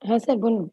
হ্যাঁ স্যার বলুন।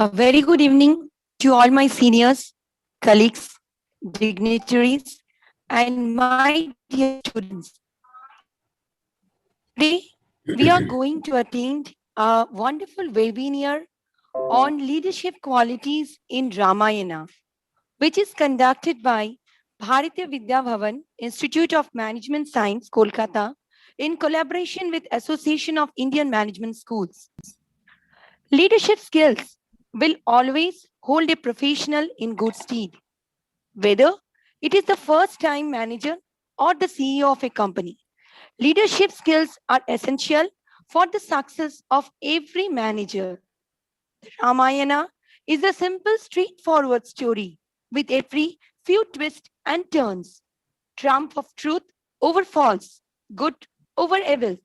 A very good evening to all my seniors, colleagues, dignitaries, and my dear students. Today, we are going to attend a wonderful webinar on leadership qualities in Ramayana, which is conducted by Bharatiya Vidya Bhavan Institute of Management Science, Kolkata, in collaboration with Association of Indian Management Schools. Leadership skills will always hold a professional in good stead, whether it is the first time manager or the CEO of a company. Leadership skills are essential for the success of every manager. Ramayana is a simple, straightforward story with every few twists and turns. Triumph of truth over false, good over evil.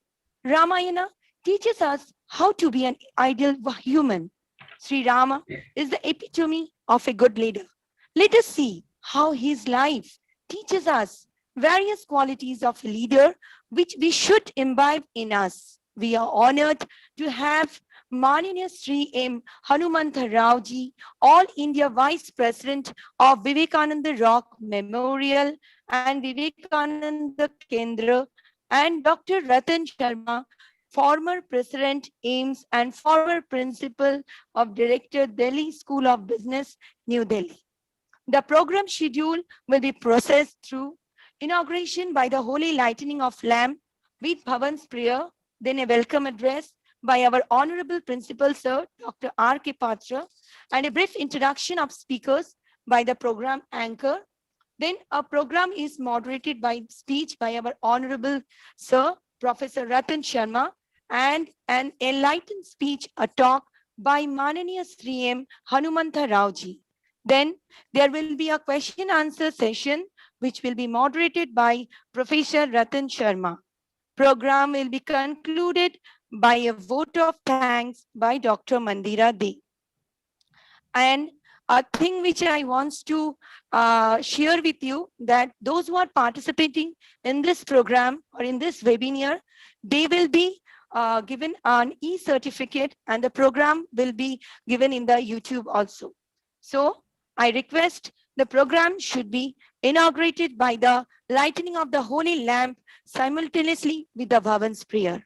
Ramayana teaches us how to be an ideal human. Sri Rama is the epitome of a good leader. Let us see how his life teaches us various qualities of a leader which we should imbibe in us. We are honored to have Maniniya Sri M. Hanumantha Raoji, All India Vice President of Vivekananda Rock Memorial and Vivekananda Kendra, and Dr. Ratan Sharma, former President AIMS and former Principal of Director Delhi School of Business, New Delhi. The program schedule will be processed through inauguration by the holy lightning of lamp with Bhavan's prayer, then a welcome address by our Honorable Principal Sir, Dr. R.K. Patra, and a brief introduction of speakers by the program anchor. Then a program is moderated by speech by our Honorable Sir, Professor Ratan Sharma, and an enlightened speech, a talk by Mananiya Sri M. Hanumantha Raoji. Then there will be a question answer session which will be moderated by Professor Ratan Sharma. Program will be concluded by a vote of thanks by Dr. Mandira De. And a thing which I want to share with you that those who are participating in this program or in this webinar, they will be given an e-certificate and the program will be given in the YouTube also. So I request the program should be inaugurated by the lightening of the holy lamp simultaneously with the Bhavan's prayer.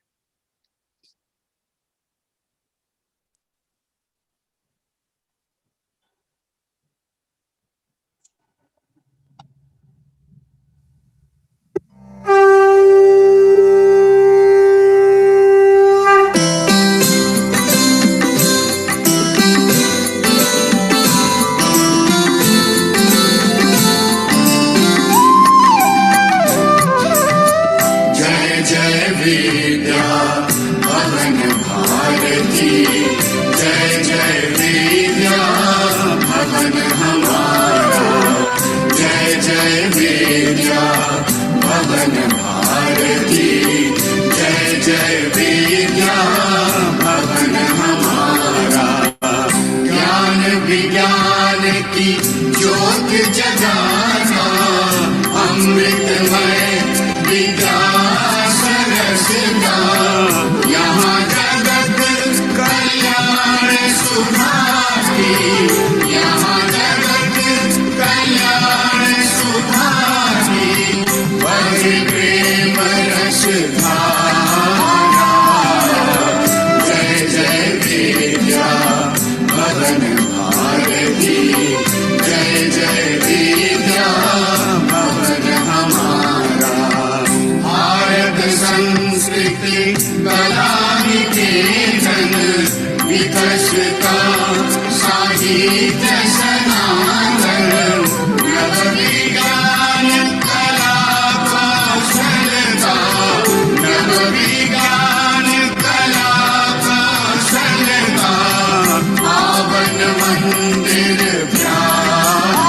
ज्योत जगाना अमृतमय विकास रसना यहाँ जगत कल्याण सुभाषी यहाँ जगत कल्याण सुभाषी भज प्रेम रस धारा जय जय विद्या भवन भारती जय जय विद्या भवन हमारा भारत संस्कृति कला निकेतन विकसता साहित्य सनातन नव विज्ञान कला कौशलता नव विज्ञान कला कौशलता पावन मंदिर प्यारा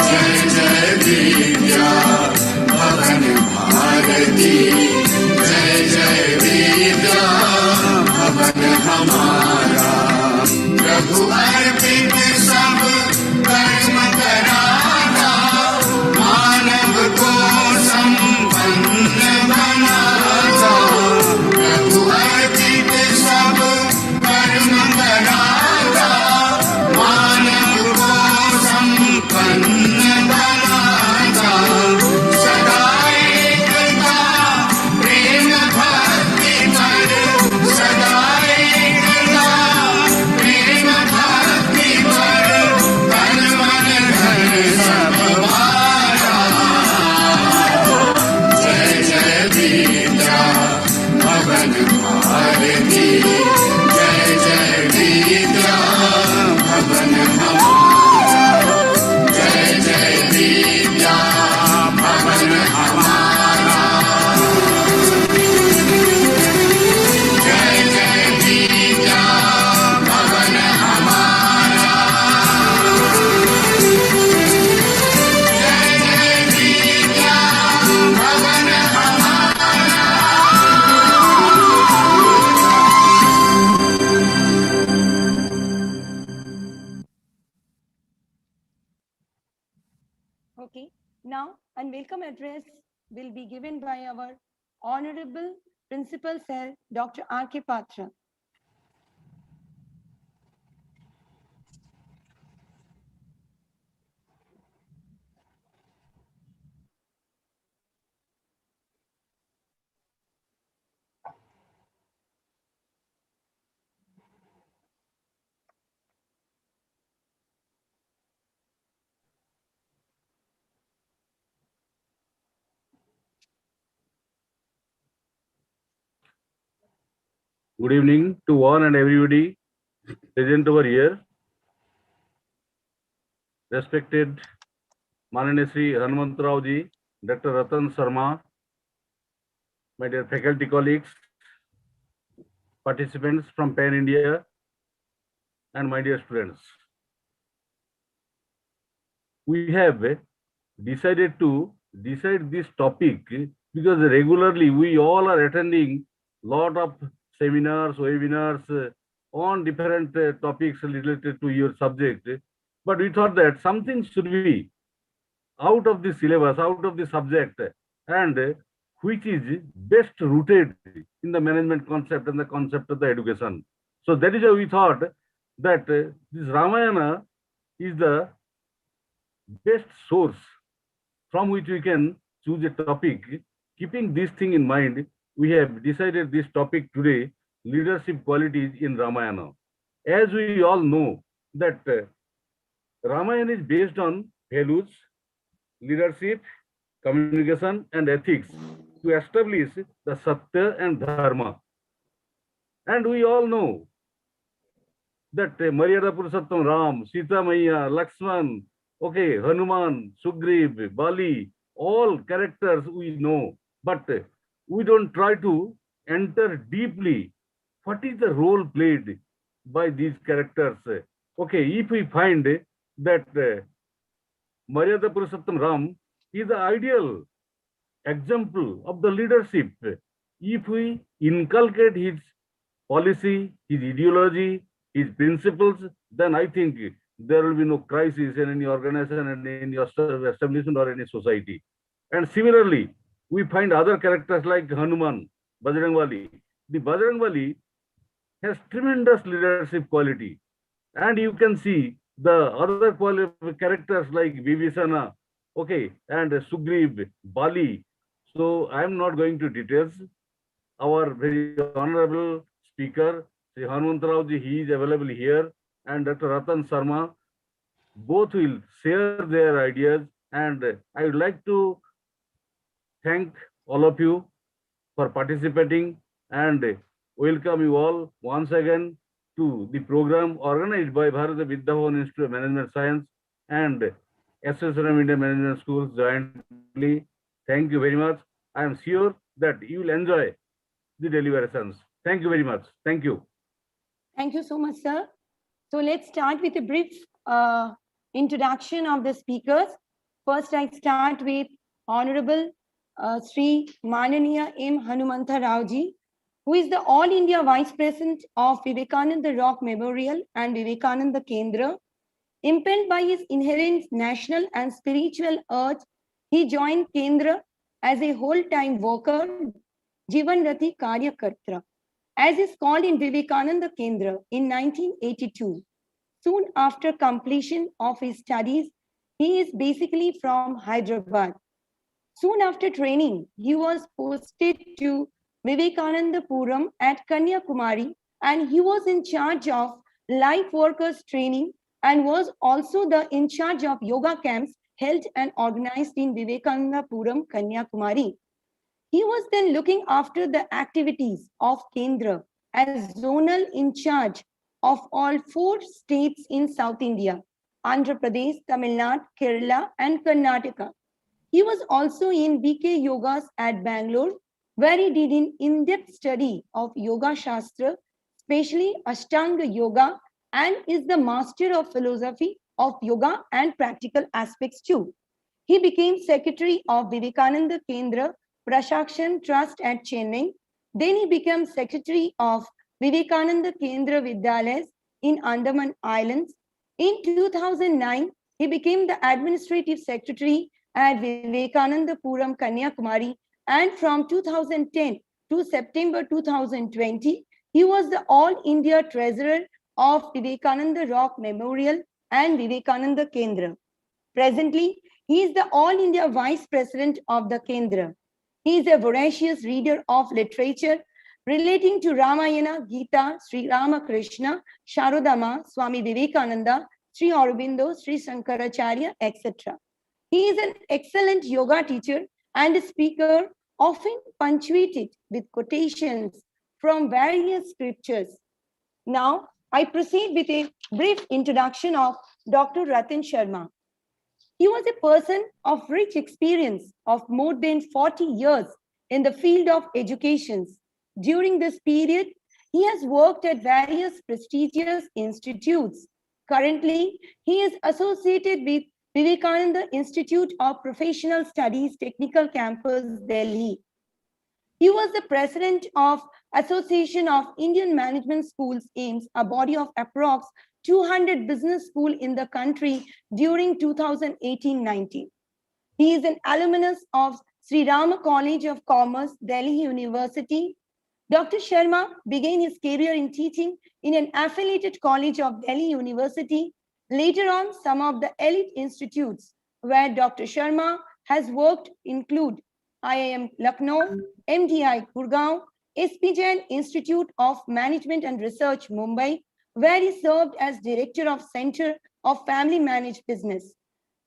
जय जय विद्या भवन भारती जय जय विद्या भवन हमारा प्रभु अर्पित सब कर्म कराता मानव को संपन्न बनाता प्रभु अर्पित सब कर्म कराता मानव को संपन्न बनाता सदा एकता प्रेम भक्ति पर सदा एकता प्रेम भक्ति पर तन मन धन सब वारा जय जय विद्या भवन भारती जय जय विद्या भवन हमारा जय जय विद्या भवन हमारा जय जय विद्या भवन हमारा जय जय विद्या भवन हमारा Okay, now and welcome address will be given by our Honorable Principal Sir Dr. R.K. Patra. Good evening to one and everybody present over here. Respected Manane Sri Hanumantrao ji, Dr. Ratan Sharma, my dear faculty colleagues, participants from Pan India, and my dear students. We have decided to decide this topic because regularly we all are attending lot of seminars, webinars on different topics related to your subject. But we thought that something should be out of the syllabus, out of the subject, and which is best rooted in the management concept and the concept of the education. So that is why we thought that this Ramayana is the best source from which we can choose a topic. Keeping this thing in mind, we have decided this topic today, leadership qualities in Ramayana. As we all know that Ramayana is based on values, leadership, communication and ethics to establish the Satya and Dharma. And we all know that Maryada Purushottam Ram, Sita Maiya, Lakshman, okay, Hanuman, Sugriv, Bali, all characters we know, but we don't try to enter deeply what is the role played by these characters. Okay, if we find that Maryada Purushottam Ram is the ideal example of the leadership, if we inculcate his policy, his ideology, his principles, then I think there will be no crisis in any organization and in your establishment or any society. And similarly, we find other characters like Hanuman, Bajrangwali. The Bajrangwali has tremendous leadership quality. And you can see the other characters like Vibhisana, okay, and Sugriv, Bali. So I am not going to details. Our very honorable speaker, Sri Hanumantarao ji, he is available here, and Dr. Ratan Sharma, both will share their ideas. And I would like to thank all of you for participating and welcome you all once again to the program organized by Bharata Vidya Bhavan Institute of Management Science and Association of India Management Schools jointly. Thank you very much. I am sure that you will enjoy the deliberations. Thank you very much. Thank you. Thank you so much, sir. So let's start with a brief introduction of the speakers. First, I start with Honorable Sri Mananiya M. Hanumantha Raoji, who is the All India Vice President of Vivekananda Rock Memorial and Vivekananda Kendra. Impelled by his inherent national and spiritual urge, he joined Kendra as a whole-time worker, Jivan Rathi Karyakarta, as is called in Vivekananda Kendra in 1982. Soon after completion of his studies, he is basically from Hyderabad. Soon after training, he was posted to Vivekananda Puram at Kanyakumari, and he was in charge of life workers training and was also the in charge of yoga camps held and organized in Vivekananda Puram, Kanyakumari. He was then looking after the activities of Kendra as zonal in charge of all 4 states in South India: Andhra Pradesh, Tamil Nadu, Kerala, and Karnataka. He was also in BK Yogas at Bangalore, where he did an in-depth study of Yoga Shastra, especially Ashtanga Yoga, and is the master of philosophy of yoga and practical aspects too. He became secretary of Vivekananda Kendra Prashakshan Trust at Chennai. Then he became secretary of Vivekananda Kendra Vidyalayas in Andaman Islands. In 2009, he became the administrative secretary at Vivekananda Puram, Kanyakumari, and from 2010 to September 2020, he was the All India Treasurer of Vivekananda Rock Memorial and Vivekananda Kendra. Presently, he is the All India Vice President of the Kendra. He is a voracious reader of literature relating to Ramayana, Gita, Sri Ramakrishna, Sharodama, Swami Vivekananda, Sri Aurobindo, Sri Shankaracharya, etc. He is an excellent yoga teacher and a speaker, often punctuated with quotations from various scriptures. Now, I proceed with a brief introduction of Dr. Ratan Sharma. He was a person of rich experience of more than 40 years in the field of education. During this period, he has worked at various prestigious institutes. Currently, he is associated with Vivekananda Institute of Professional Studies, Technical Campus, Delhi. He was the president of Association of Indian Management Schools, AIMS, a body of approx 200 business schools in the country during 2018-19. He is an alumnus of Sri Rama College of Commerce, Delhi University. Dr. Sharma began his career in teaching in an affiliated college of Delhi University. Later on, some of the elite institutes where Dr. Sharma has worked include IIM Lucknow, MDI Gurgaon, SP Jain Institute of Management and Research, Mumbai, where he served as director of Center of Family Managed Business,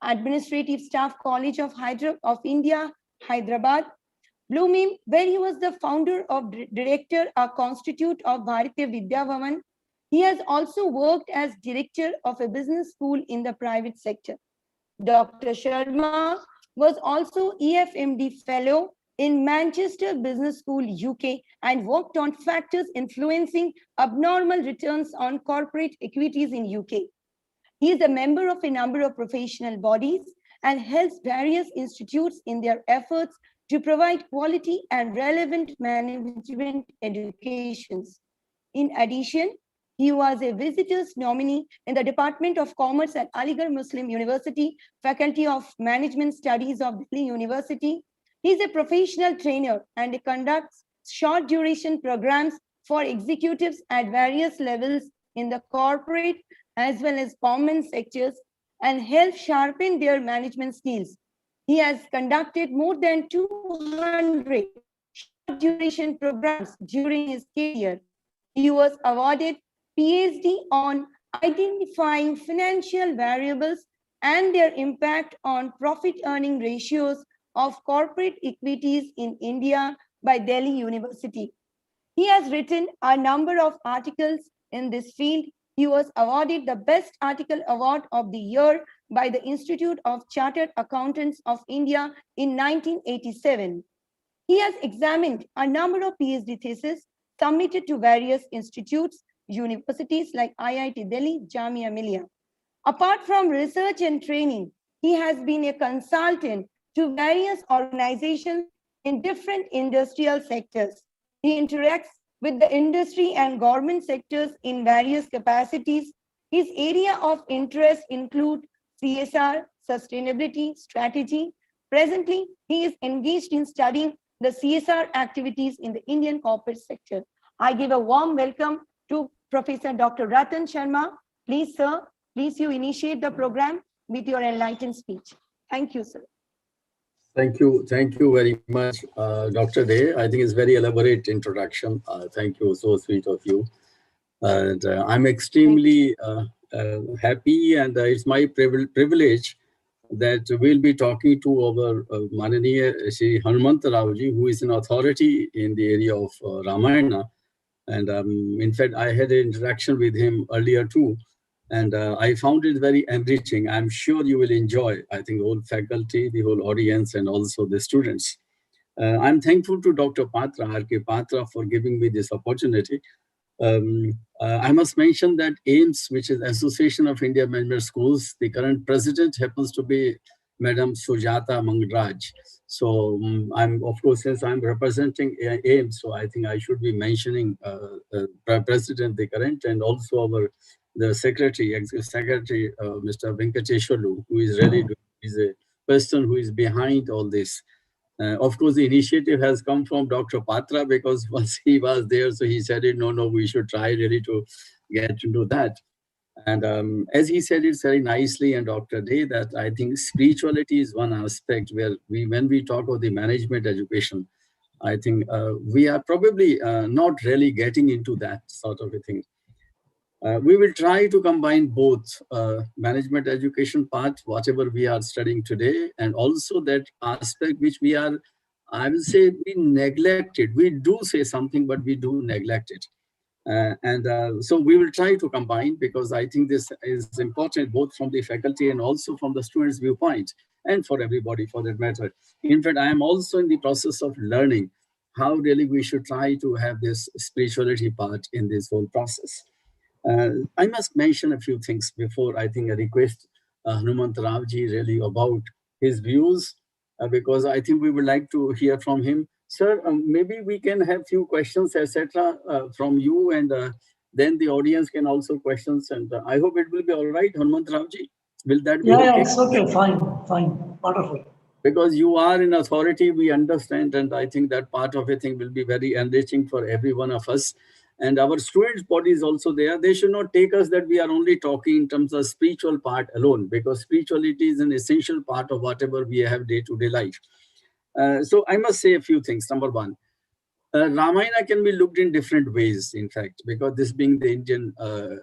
Administrative Staff College of India, Hyderabad, Blooming, where he was the founder of director a constitute of Bharatiya Vidya Bhavan. He has also worked as director of a business school in the private sector. Dr. Sharma was also EFMD Fellow in Manchester Business School, UK, and worked on factors influencing abnormal returns on corporate equities in UK. He is a member of a number of professional bodies and helps various institutes in their efforts to provide quality and relevant management educations. In addition, He was a visitor's nominee in the Department of Commerce at Aligarh Muslim University, Faculty of Management Studies of Delhi University. He is a professional trainer and conducts short duration programs for executives at various levels in the corporate as well as government sectors and help sharpen their management skills. He has conducted more than 200 short duration programs during his career. He was awarded PhD on identifying financial variables and their impact on profit earning ratios of corporate equities in India by Delhi University. He has written a number of articles in this field. He was awarded the Best Article Award of the Year by the Institute of Chartered Accountants of India in 1987. He has examined a number of PhD theses submitted to various institutes, universities like IIT Delhi, Jamia Millia. Apart from research and training, he has been a consultant to various organizations in different industrial sectors. He interacts with the industry and government sectors in various capacities. His area of interest include CSR, sustainability, strategy. Presently, he is engaged in studying the CSR activities in the Indian corporate sector. I give a warm welcome to Professor Dr. Ratan Sharma. Please, sir, please you initiate the program with your enlightened speech. Thank you, sir. Thank you very much, Dr. Day. I think it's very elaborate introduction. Thank you, so sweet of you. And I'm extremely happy, and it's my privilege that we'll be talking to our Mananiya Shri Hanuman Raoji, who is an authority in the area of Ramayana. And in fact, I had an interaction with him earlier too. And I found it very enriching. I'm sure you will enjoy, I think, the whole faculty, the whole audience, and also the students. I'm thankful to Dr. Patra, R.K. Patra, for giving me this opportunity. I must mention that AIMS, which is Association of India Management Schools, the current president happens to be Madam Sujata Mangraj. So I'm, of course, since I'm representing AIMS, so I think I should be mentioning President, the current, and also the secretary, executive secretary, Mr. Venkateshwarlu, who is really is a person who is behind all this. Of course, the initiative has come from Dr. Patra, because once he was there, so he said, no, we should try really to get into that. And as he said it very nicely, and Dr. Day, that I think spirituality is one aspect where when we talk of the management education, I think we are probably not really getting into that sort of a thing. We will try to combine both management education part, whatever we are studying today, and also that aspect which we are, I will say, we neglected. We do say something, but we do neglect it. So we will try to combine, because I think this is important both from the faculty and also from the students' viewpoint, and for everybody for that matter. In fact, I am also in the process of learning how really we should try to have this spirituality part in this whole process. I must mention a few things before I think I request Hanumant Ravji really about his views, because I think we would like to hear from him. Sir, maybe we can have few questions, etc., from you, and then the audience can also questions. And I hope it will be all right, Hanumant Ravji. Will that be okay? Yeah, it's okay. Fine. Wonderful. Because you are in authority, we understand, and I think that part of a thing will be very enriching for every one of us. And our students' body is also there. They should not take us that we are only talking in terms of spiritual part alone, because spirituality is an essential part of whatever we have day-to-day life. So I must say a few things. Number one, Ramayana can be looked in different ways, in fact, because this being the Indian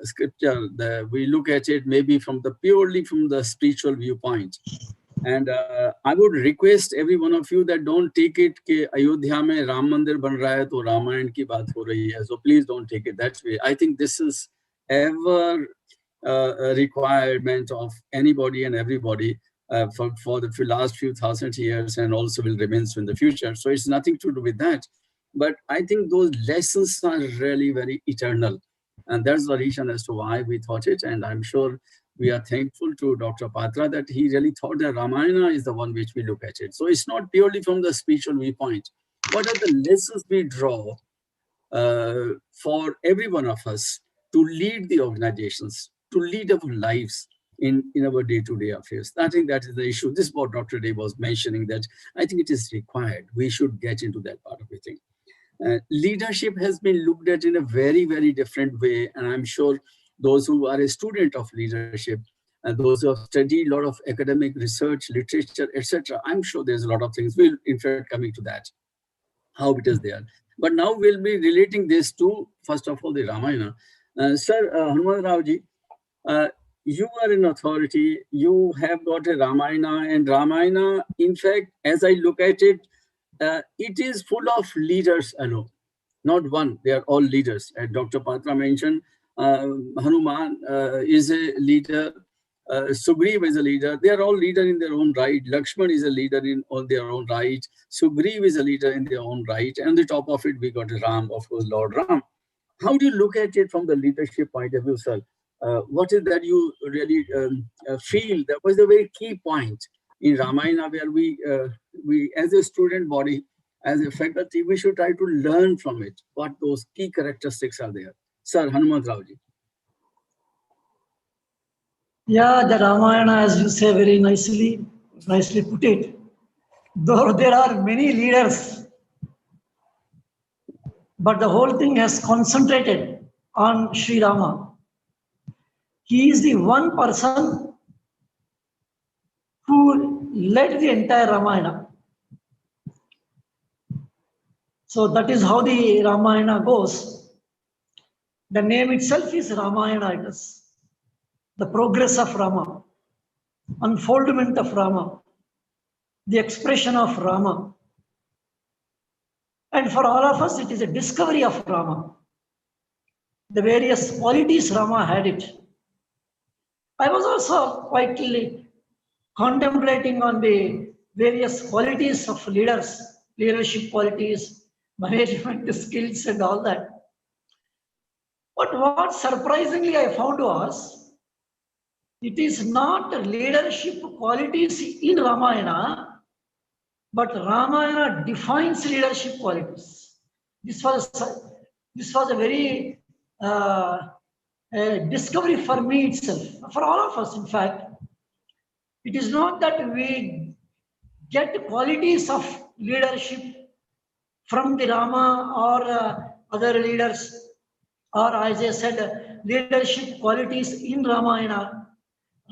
scripture, we look at it maybe purely from the spiritual viewpoint. And I would request every one of you that don't take it कि अयोध्या में राम मंदिर बन रहा है तो रामायण की बात हो रही है. So please don't take it that way. I think this is ever a requirement of anybody and everybody for the last few thousand years, and also will remain so in the future. So it's nothing to do with that. But I think those lessons are really very eternal. And that's the reason as to why we thought it. And I'm sure we are thankful to Dr. Patra that he really thought that Ramayana is the one which we look at it. So it's not purely from the spiritual viewpoint. What are the lessons we draw for every one of us to lead the organizations, to lead our lives in our day-to-day affairs. I think that is the issue. This is what Dr. Day was mentioning, that I think it is required. We should get into that part of the thing. Leadership has been looked at in a very, very different way. And I'm sure those who are a student of leadership and those who have studied a lot of academic research, literature, etc., I'm sure there's a lot of things. We'll, in fact, coming to that, how it is there. But now we'll be relating this to, first of all, the Ramayana. Sir, Hanuman Raoji, you are an authority, you have got a Ramayana, and Ramayana, in fact, as I look at it, it is full of leaders alone, not one, they are all leaders. As Dr. Patra mentioned, Hanuman is a leader, Sugriv is a leader, they are all leaders in their own right. Lakshman is a leader in on their own right, Sugriv is a leader in their own right, and on the top of it, we got Ram, of course, Lord Ram. How do you look at it from the leadership point of view, sir? What is that you really feel that was the very key point in Ramayana, where we as a student body, as a faculty, we should try to learn from it what those key characteristics are there. Sir, Hanuman Raoji. Yeah, the Ramayana, as you say very nicely put it. Though there are many leaders, but the whole thing has concentrated on Sri Rama. He is the one person who led the entire Ramayana. So that is how the Ramayana goes. The name itself is Ramayana. It is the progress of Rama, unfoldment of Rama, the expression of Rama. And for all of us, it is a discovery of Rama. The various qualities Rama had it. I was also quietly contemplating on the various qualities of leaders, leadership qualities, management skills and all that. But what surprisingly I found was, it is not leadership qualities in Ramayana, but Ramayana defines leadership qualities. This was a very discovery for me itself, for all of us in fact. It is not that we get qualities of leadership from the Rama or other leaders, or as I said, leadership qualities in Ramayana.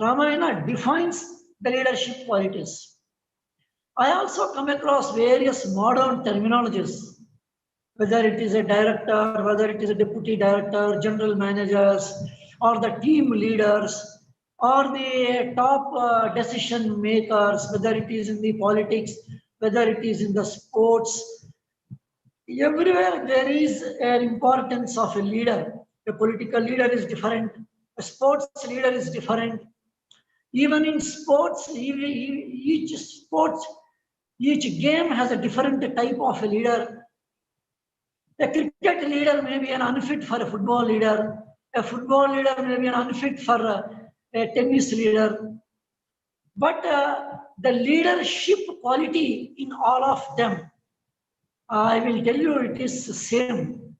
Ramayana defines the leadership qualities. I also come across various modern terminologies, whether it is a director, whether it is a deputy director, general managers, or the team leaders, or the top decision makers, whether it is in the politics, whether it is in the sports. Everywhere there is an importance of a leader. A political leader is different. A sports leader is different. Even in sports, each game has a different type of a leader. A cricket leader may be an unfit for a football leader. A football leader may be an unfit for a tennis leader. But the leadership quality in all of them, I will tell you, it is the same.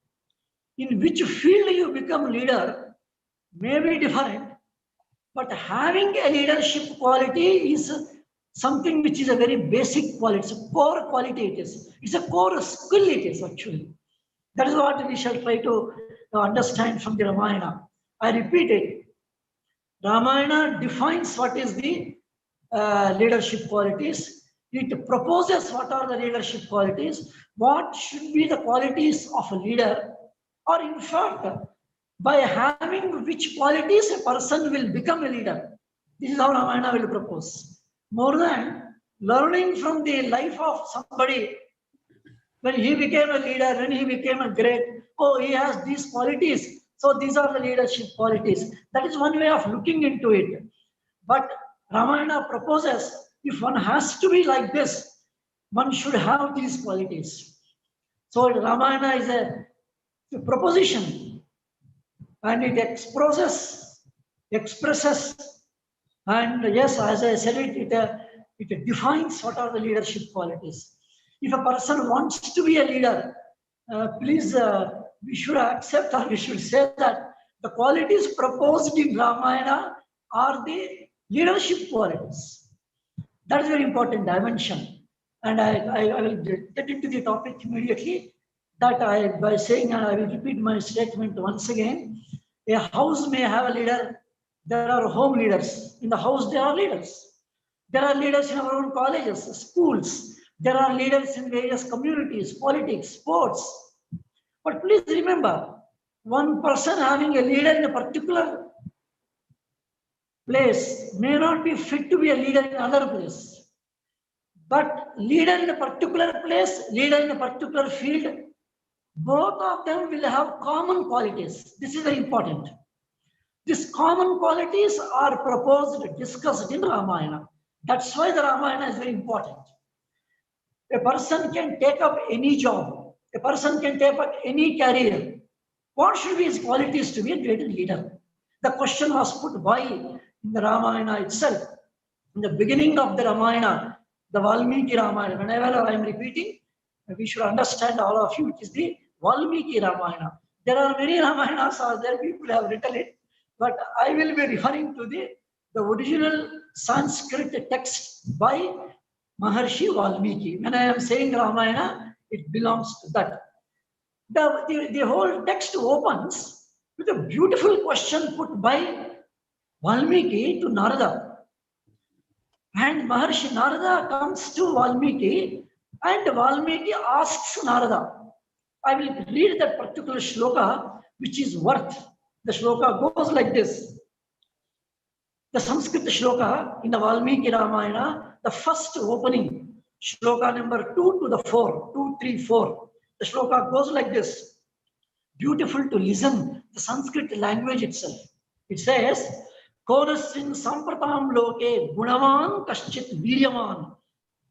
In which field you become leader may be different, but having a leadership quality is something which is a very basic quality. It's a core quality it is. It's a core skill it is actually. That is what we shall try to understand from the Ramayana. I repeat it. Ramayana defines what is the leadership qualities. It proposes what are the leadership qualities, what should be the qualities of a leader, or in fact, by having which qualities a person will become a leader. This is how Ramayana will propose. More than learning from the life of somebody, when he became a leader, when he became a great, oh, he has these qualities, so these are the leadership qualities. That is one way of looking into it. But Ramayana proposes, if one has to be like this, one should have these qualities. So Ramayana is a proposition, and it expresses, and yes, as I said it defines what are the leadership qualities. If a person wants to be a leader, please, we should accept or we should say that The qualities proposed in Ramayana are the leadership qualities. That is very important dimension. And I will get into the topic immediately. That by saying, and I will repeat my statement once again, a house may have a leader. There are home leaders. In the house, there are leaders. There are leaders in our own colleges, schools. There are leaders in various communities, politics, sports. But please remember, one person having a leader in a particular place may not be fit to be a leader in another place. But leader in a particular place, leader in a particular field, both of them will have common qualities. This is very important. These common qualities are proposed, discussed in Ramayana. That's why the Ramayana is very important. A person can take up any job. A person can take up any career. What should be his qualities to be a great leader? The question was put by in the Ramayana itself. In the beginning of the Ramayana, the Valmiki Ramayana, whenever I am repeating, we should understand all of you, it is the Valmiki Ramayana. There are many Ramayanas are there, people have written it, but I will be referring to the original Sanskrit text by Maharshi Valmiki. When I am saying Ramayana, it belongs to that. The whole text opens with a beautiful question put by Valmiki to Narada. And Maharshi Narada comes to Valmiki and Valmiki asks Narada. I will read that particular shloka, which is worth. The shloka goes like this. The Sanskrit shloka in the Valmiki Ramayana, the first opening, shloka number 2 to the 4, 2, 3, 4. The shloka goes like this. Beautiful to listen, the Sanskrit language itself. It says, Konasrin sampratam loke gunavan kaschit viryaman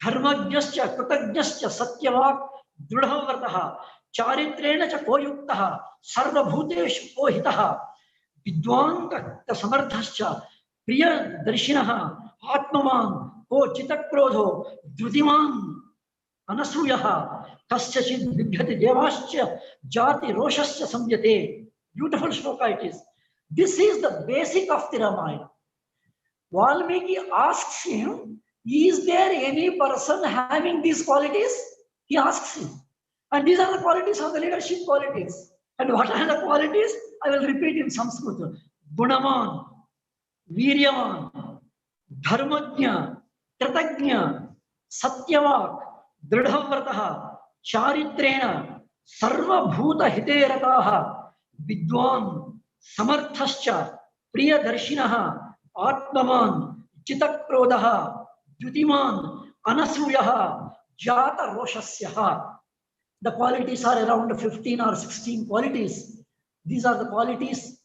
dharmajnascha kritajnascha satyavak drudhavartaha charitrena cha koyuktaha sarvabhuteshu kohitaha vidwan kakta samarthascha priya darshinaha atmaman ko chitakrodho dhutiman anasuyaha kaschachid vibhyati devascha jati roshascha samyate. Beautiful shloka it is. This is the basic of the Ramayana. Valmiki asks him, is there any person having these qualities? He asks him. And these are the qualities of the leadership qualities. And what are the qualities? I will repeat in Sanskrit. Gunaman, Viryaman, Dharmajna, Kritajna, Satyavak, Dridhavrataha, Charitrena, Sarva Bhuta Hiterataha, Vidwan, Samarthascha, Priya Darshinaha, Atmaman, Chitakrodaha, Dutiman, Anasuyaha, Jata Roshasyaha. The qualities are around 15 or 16 qualities. These are the qualities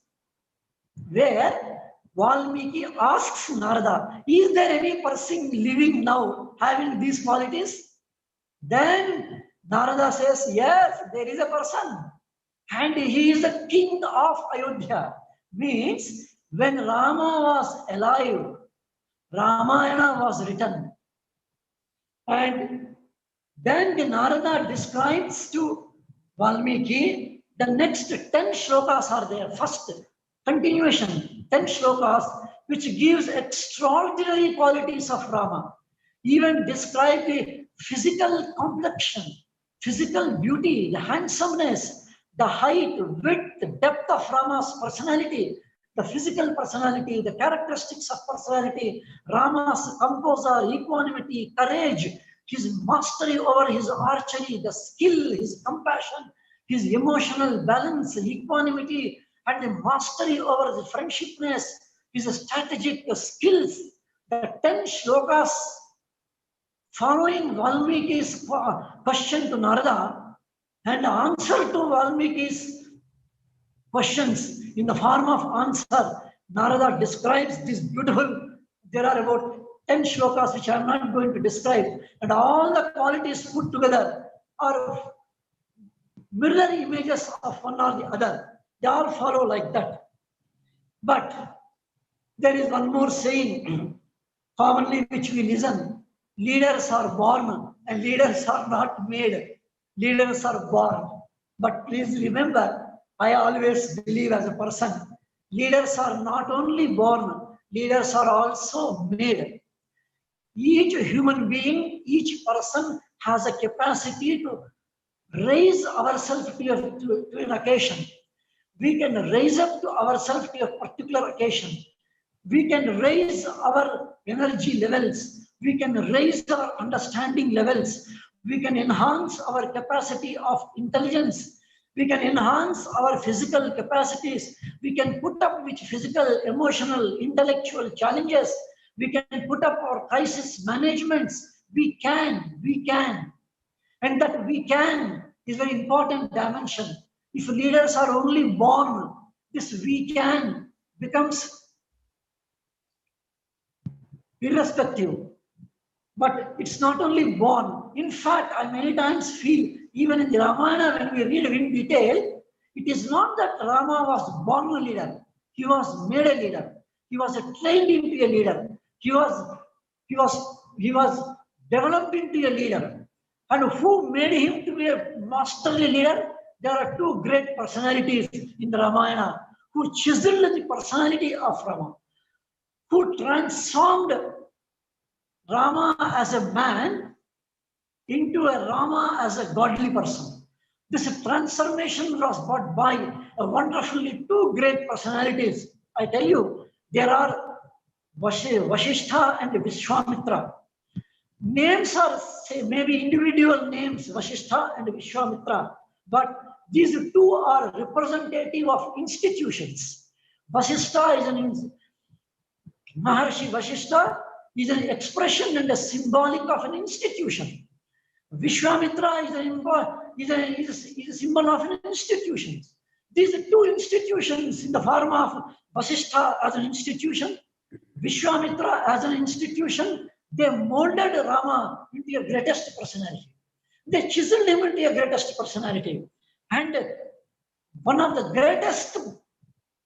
where Valmiki asks Narada, is there any person living now having these qualities? Then Narada says, yes, there is a person. And he is the king of Ayodhya. Means when Rama was alive, Ramayana was written. And then the Narada describes to Valmiki, the next 10 shlokas are there. First, continuation, 10 shlokas, which gives extraordinary qualities of Rama. Even describe the physical complexion, physical beauty, the handsomeness, the height, width, depth of Rama's personality, the physical personality, the characteristics of personality, Rama's composure, equanimity, courage, his mastery over his archery, the skill, his compassion, his emotional balance, equanimity, and the mastery over the friendshipness, his strategic skills. The 10 shlokas following Valmiki's question to Narada and answer to Valmiki's questions in the form of answer, Narada describes this beautiful. There are about 10 shlokas which I am not going to describe, and all the qualities put together are mirror images of one or the other. They all follow like that. But there is one more saying commonly which we listen. Leaders are born and leaders are not made. Leaders are born. But please remember, I always believe as a person, Leaders are not only born, leaders are also made. Each human being, each person has a capacity to raise ourselves to an occasion. We can raise up to ourselves to a particular occasion. We can raise our energy levels. We can raise our understanding levels. We can enhance our capacity of intelligence. We can enhance our physical capacities. We can put up with physical, emotional, intellectual challenges. We can put up our crisis managements. We can. And that we can is very important dimension. If leaders are only born, this we can becomes irrespective. But it's not only born. In fact, I many times feel, even in the Ramayana, when we read in detail, it is not that Rama was born a leader. He was made a leader. He was trained into a leader. He was developed into a leader. And who made him to be a masterly leader? There are two great personalities in the Ramayana who chiseled the personality of Rama, who transformed Rama as a man into a Rama as a godly person. This transformation was brought by a wonderfully two great personalities. I tell you, there are Vasishtha and Vishwamitra. Names are say maybe individual names, Vasishtha and Vishwamitra, but these two are representative of institutions. Vasishtha is an Maharshi Vasishtha is an expression and a symbolic of an institution. Vishwamitra is a symbol of an institution. These two institutions in the form of Vasishtha as an institution, Vishwamitra as an institution, they molded Rama into a greatest personality. They chiseled him into a greatest personality. And one of the greatest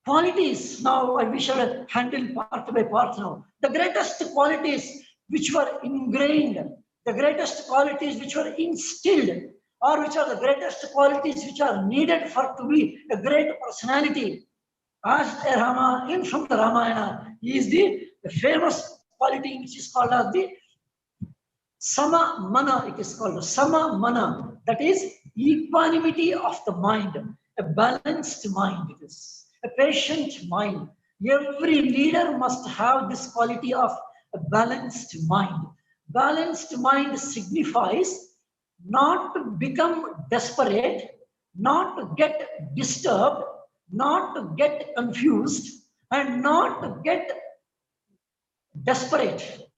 qualities, now we shall handle part by part now. The greatest qualities which were ingrained, the greatest qualities which were instilled, or which are the greatest qualities which are needed for to be a great personality. As a Rama, in from the Ramayana, is the famous quality which is called as the Sama Mana. It is called Sama Mana. That is equanimity of the mind, a balanced mind. It is a patient mind. Every leader must have this quality of a balanced mind. Balanced mind signifies not to become desperate, not to get disturbed, not to get confused, and not to get desperate.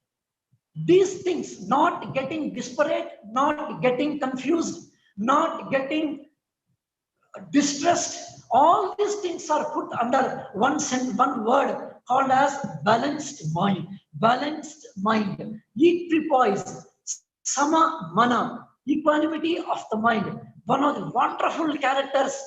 These things, not getting desperate, not getting confused, not getting distressed, all these things are put under one word called as balanced mind. Balanced mind, equipoise, sama mana, equanimity of the mind. One of the wonderful characters,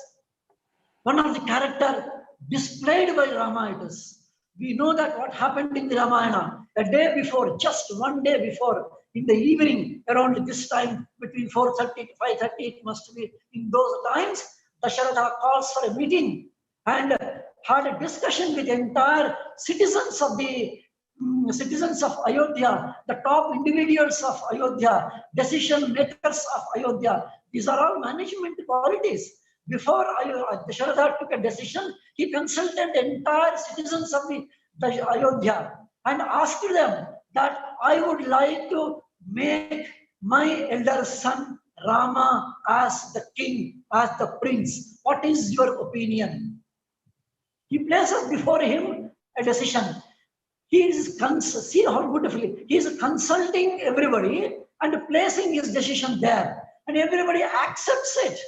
one of the character displayed by Rama it is. We know that what happened in the Ramayana, a day before, just one day before, in the evening, around this time, between 4:30 to 5:30, it must be in those times, Dasharatha calls for a meeting and had a discussion with the entire citizens of Ayodhya, the top individuals of Ayodhya, decision makers of Ayodhya. These are all management qualities. Before Dasharatha took a decision, he consulted the entire citizens of the Ayodhya and asked them that I would like to make my elder son Rama as the king, as the prince. What is your opinion? He places before him a decision. He is, see how beautifully, he is consulting everybody and placing his decision there. And everybody accepts it.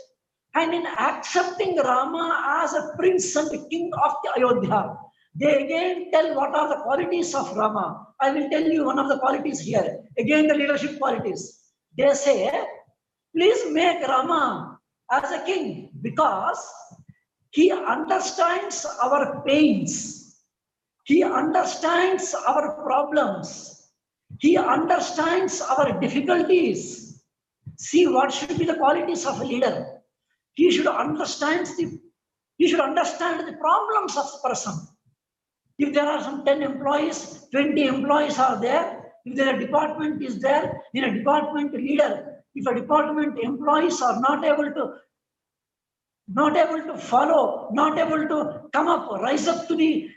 And in accepting Rama as a prince and king of the Ayodhya, they again tell what are the qualities of Rama. I will tell you one of the qualities here. Again, the leadership qualities. They say, please make Rama as a king because he understands our pains. He understands our problems. He understands our difficulties. See what should be the qualities of a leader. He should understand the He should understand the problems of the person. If there are some 10 employees, 20 employees are there, if their department is there, in a department leader, if a department employees are not able to follow, not able to come up, rise up to the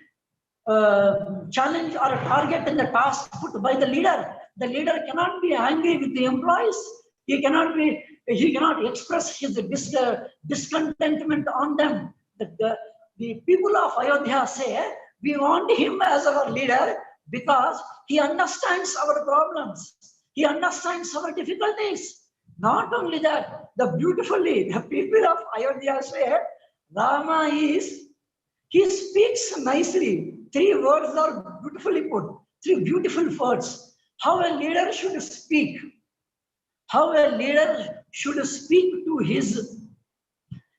challenge or a target in the task put by the leader cannot be angry with the employees. He cannot express his discontentment on them. The people of Ayodhya say, we want him as our leader because he understands our problems. He understands our difficulties. Not only that, the people of Ayodhya say, Rama he speaks nicely. 3 words are beautifully put. 3 beautiful words. How a leader should speak. How a leader should speak to his,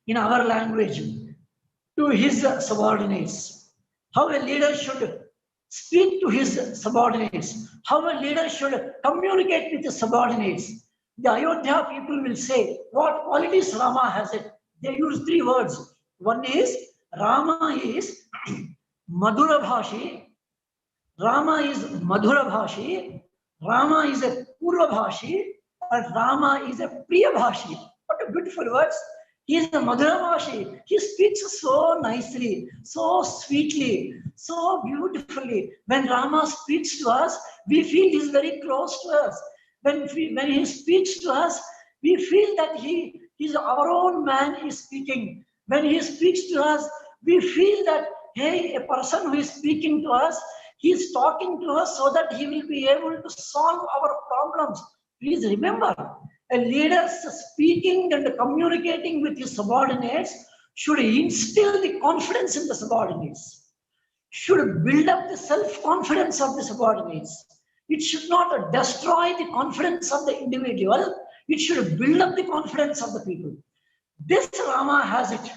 in our language, to his subordinates. How a leader should speak to his subordinates. How a leader should communicate with his subordinates. The Ayodhya people will say, what qualities Rama has it? They use 3 words. One is, Rama is Madhura Bhashi, Rama is Madhura Bhashi, Rama is a Purva Bhashi, and Rama is a Priya Bhashi. What a beautiful words. He is a Madhura Bhashi. He speaks so nicely, so sweetly, so beautifully. When Rama speaks to us, we feel he is very close to us. When he speaks to us, we feel that he is our own man is speaking. When he speaks to us, we feel that, hey, a person who is speaking to us, he is talking to us so that he will be able to solve our problems. Please remember, a leader speaking and communicating with his subordinates should instill the confidence in the subordinates, should build up the self-confidence of the subordinates. It should not destroy the confidence of the individual. It should build up the confidence of the people. This Rama has it.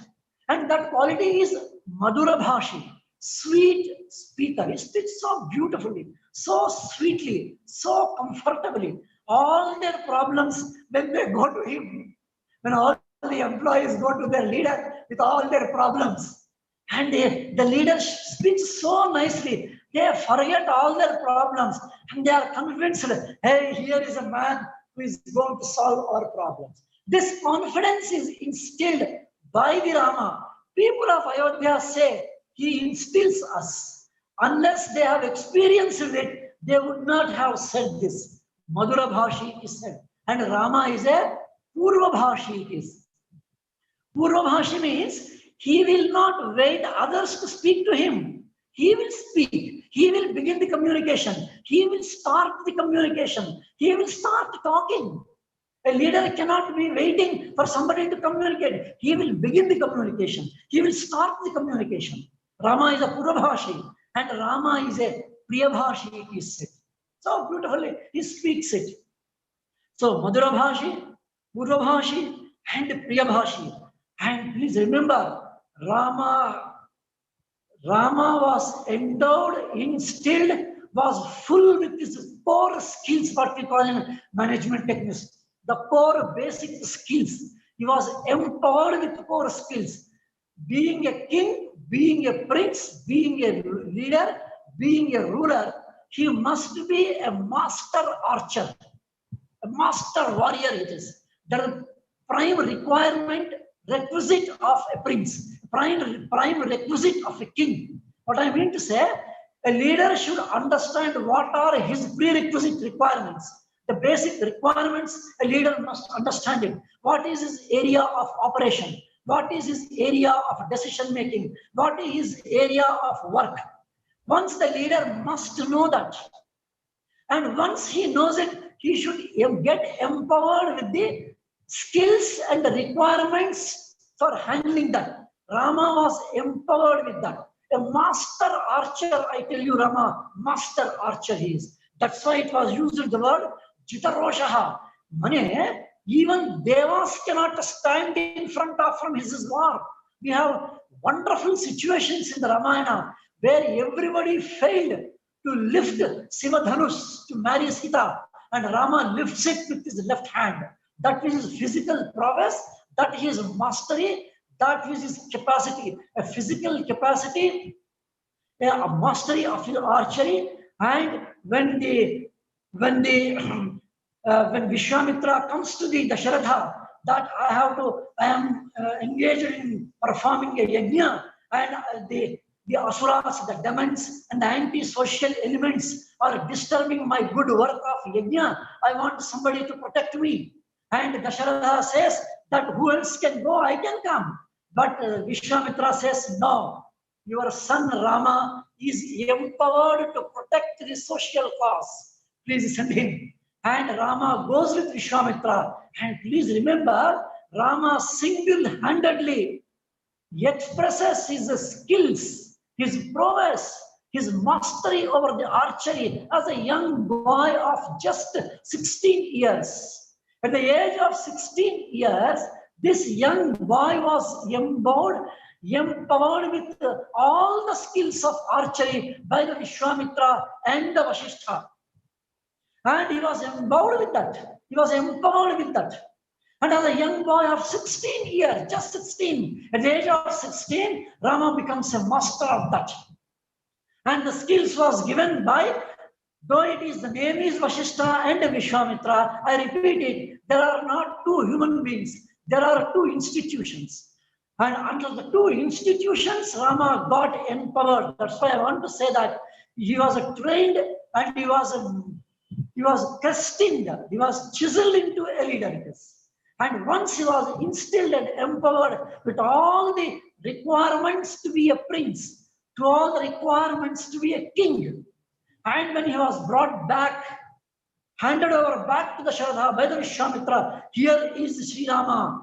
And that quality is Madhura Bhashi, sweet speaker. He speaks so beautifully, so sweetly, so comfortably. All their problems, when they go to him, when all the employees go to their leader with all their problems, and the leader speaks so nicely, they forget all their problems and they are convinced, hey, here is a man who is going to solve our problems. This confidence is instilled by the Rama. People of Ayodhya say he instills us. Unless they have experienced it, they would not have said this. Madhura Bhashi is said. And Rama is a Purva Bhashi. It is. Purva Bhashi means he will not wait others to speak to him. He will speak. He will begin the communication. He will start the communication. He will start talking. A leader cannot be waiting for somebody to communicate. He will begin the communication. He will start the communication. Rama is a Purabhashi and Rama is a Priyabhashi, he said. So beautifully, he speaks it. So Madhurabhashi, Purabhashi and Priyabhashi. And please remember, Rama was endowed, instilled, was full with his core skills, what we call in management techniques. The core basic skills. He was empowered with core skills. Being a king, being a prince, being a leader, being a ruler, he must be a master archer, a master warrior it is. The prime requirement, requisite of a prince, prime requisite of a king. What I mean to say, a leader should understand what are his prerequisite requirements. The basic requirements, a leader must understand it. What is his area of operation? What is his area of decision making? What is his area of work? Once the leader must know that. And once he knows it, he should get empowered with the skills and the requirements for handling that. Rama was empowered with that. A master archer, I tell you, Rama, master archer he is. That's why it was used the word Jitaroshaha. Mane, even Devas cannot stand in front of from his war. We have wonderful situations in the Ramayana where everybody failed to lift Sivadhanus to marry Sita, and Rama lifts it with his left hand. That is his physical prowess, that is his mastery, That was his capacity, a physical capacity, a mastery of the archery. And when when Vishwamitra comes to the Dasharatha, that I am engaged in performing a yajna, and the asuras, the demons, and the anti-social elements are disturbing my good work of yajna. I want somebody to protect me. And Dasharatha says that who else can go? I can come. But Vishwamitra says, no, your son Rama is empowered to protect the social cause. Please send him. And Rama goes with Vishwamitra. And please remember, Rama single-handedly expresses his skills, his prowess, his mastery over the archery as a young boy of just 16 years. At the age of 16 years, this young boy was empowered with all the skills of archery by the Vishwamitra and the Vasishtha. And he was empowered with that. He was empowered with that. And as a young boy of 16 years, just 16, at the age of 16, Rama becomes a master of that. And the skills was given by, though it is the name is Vasishtha and Vishwamitra, I repeat it, there are not two human beings, there are two institutions. And under the two institutions, Rama got empowered. That's why I want to say that he was trained and he was destined, he was chiseled into a leader. And once he was instilled and empowered with all the requirements to be a prince, to all the requirements to be a king. And when he was brought back, handed over back to the Sharadha by the Vishwamitra, here is Sri Rama,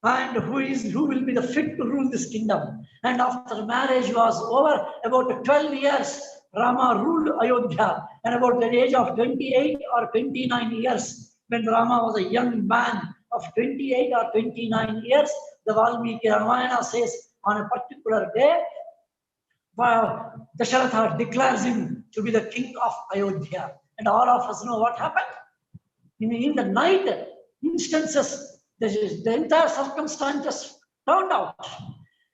and who will be the fit to rule this kingdom. And after marriage was over, about 12 years, Rama ruled Ayodhya. And about the age of 28 or 29 years, when Rama was a young man of 28 or 29 years, the Valmiki Ramayana says on a particular day, Dasharatha declares him to be the king of Ayodhya. And all of us know what happened. In the night, instances, the entire circumstances turned out.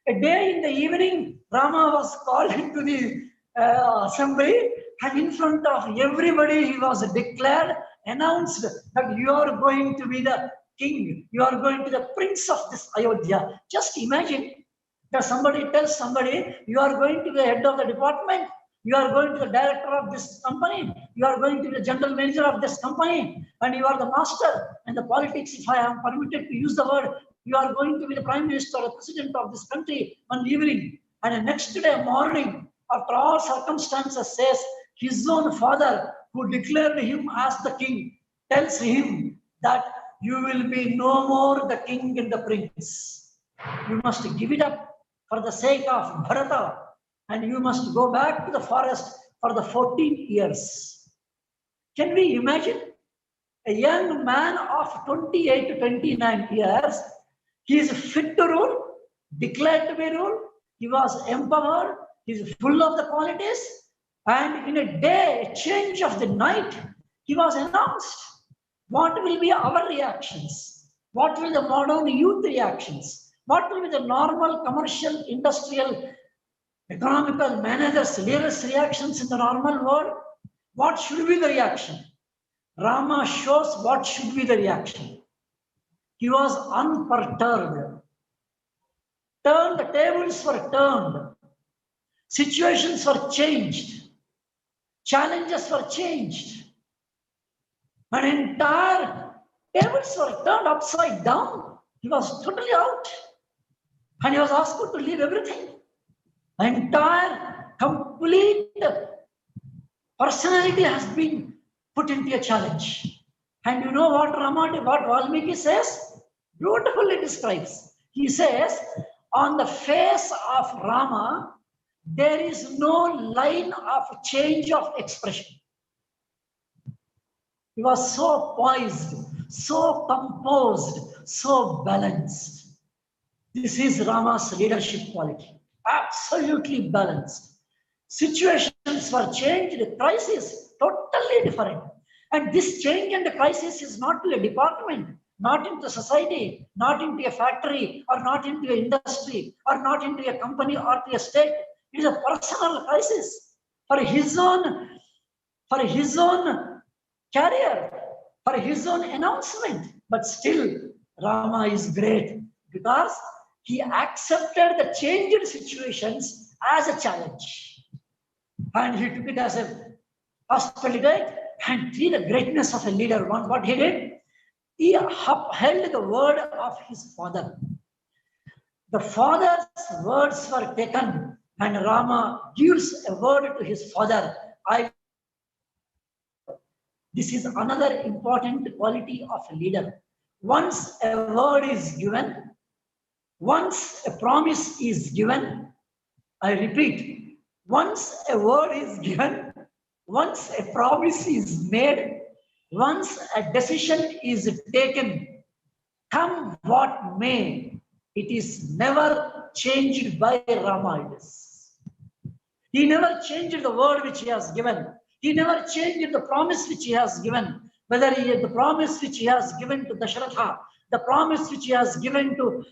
A day in the evening, Rama was called into the assembly, and in front of everybody, he was declared, announced that you are going to be the king, you are going to be the prince of this Ayodhya. Just imagine that somebody tells somebody, you are going to be the head of the department, you are going to be the director of this company, you are going to be the general manager of this company, and you are the master. And the politics, if I am permitted to use the word, you are going to be the prime minister or president of this country one evening. And the next day morning, after all circumstances, says his own father, who declared him as the king, tells him that you will be no more the king and the prince. You must give it up for the sake of Bharata, and you must go back to the forest for the 14 years. Can we imagine a young man of 28 to 29 years? He is fit to rule, declared to be ruled. He was empowered. He is full of the qualities. And in a day, a change of the night, he was announced. What will be our reactions? What will the modern youth reactions? What will be the normal commercial, industrial, economical managers, leaders' reactions in the normal world? What should be the reaction? Rama shows what should be the reaction. He was unperturbed. The tables were turned. Situations were changed. Challenges were changed. An entire tables were turned upside down. He was totally out. And he was asked to leave everything. Entire, complete personality has been put into a challenge. And you know what what Valmiki says? Beautifully describes. He says, on the face of Rama, there is no line of change of expression. He was so poised, so composed, so balanced. This is Rama's leadership quality. Absolutely balanced. Situations were changed, the crisis totally different. And this change and the crisis is not to a department. not into society, not into a factory, or not into an industry, or not into a company or to a state. It is a personal crisis for his own career, for his own announcement. But still, Rama is great because he accepted the changed situations as a challenge. And he took it as a hospitality and see the greatness of a leader. What he did, he upheld the word of his father. The father's words were taken, and Rama gives a word to his father. This is another important quality of a leader. Once a word is given, once a promise is given, I repeat, once a word is given, once a promise is made, once a decision is taken, come what may, it is never changed by Rama. He never changed the word which he has given. He never changed the promise which he has given. Whether he the promise which he has given to Dasharatha, the promise which he has given to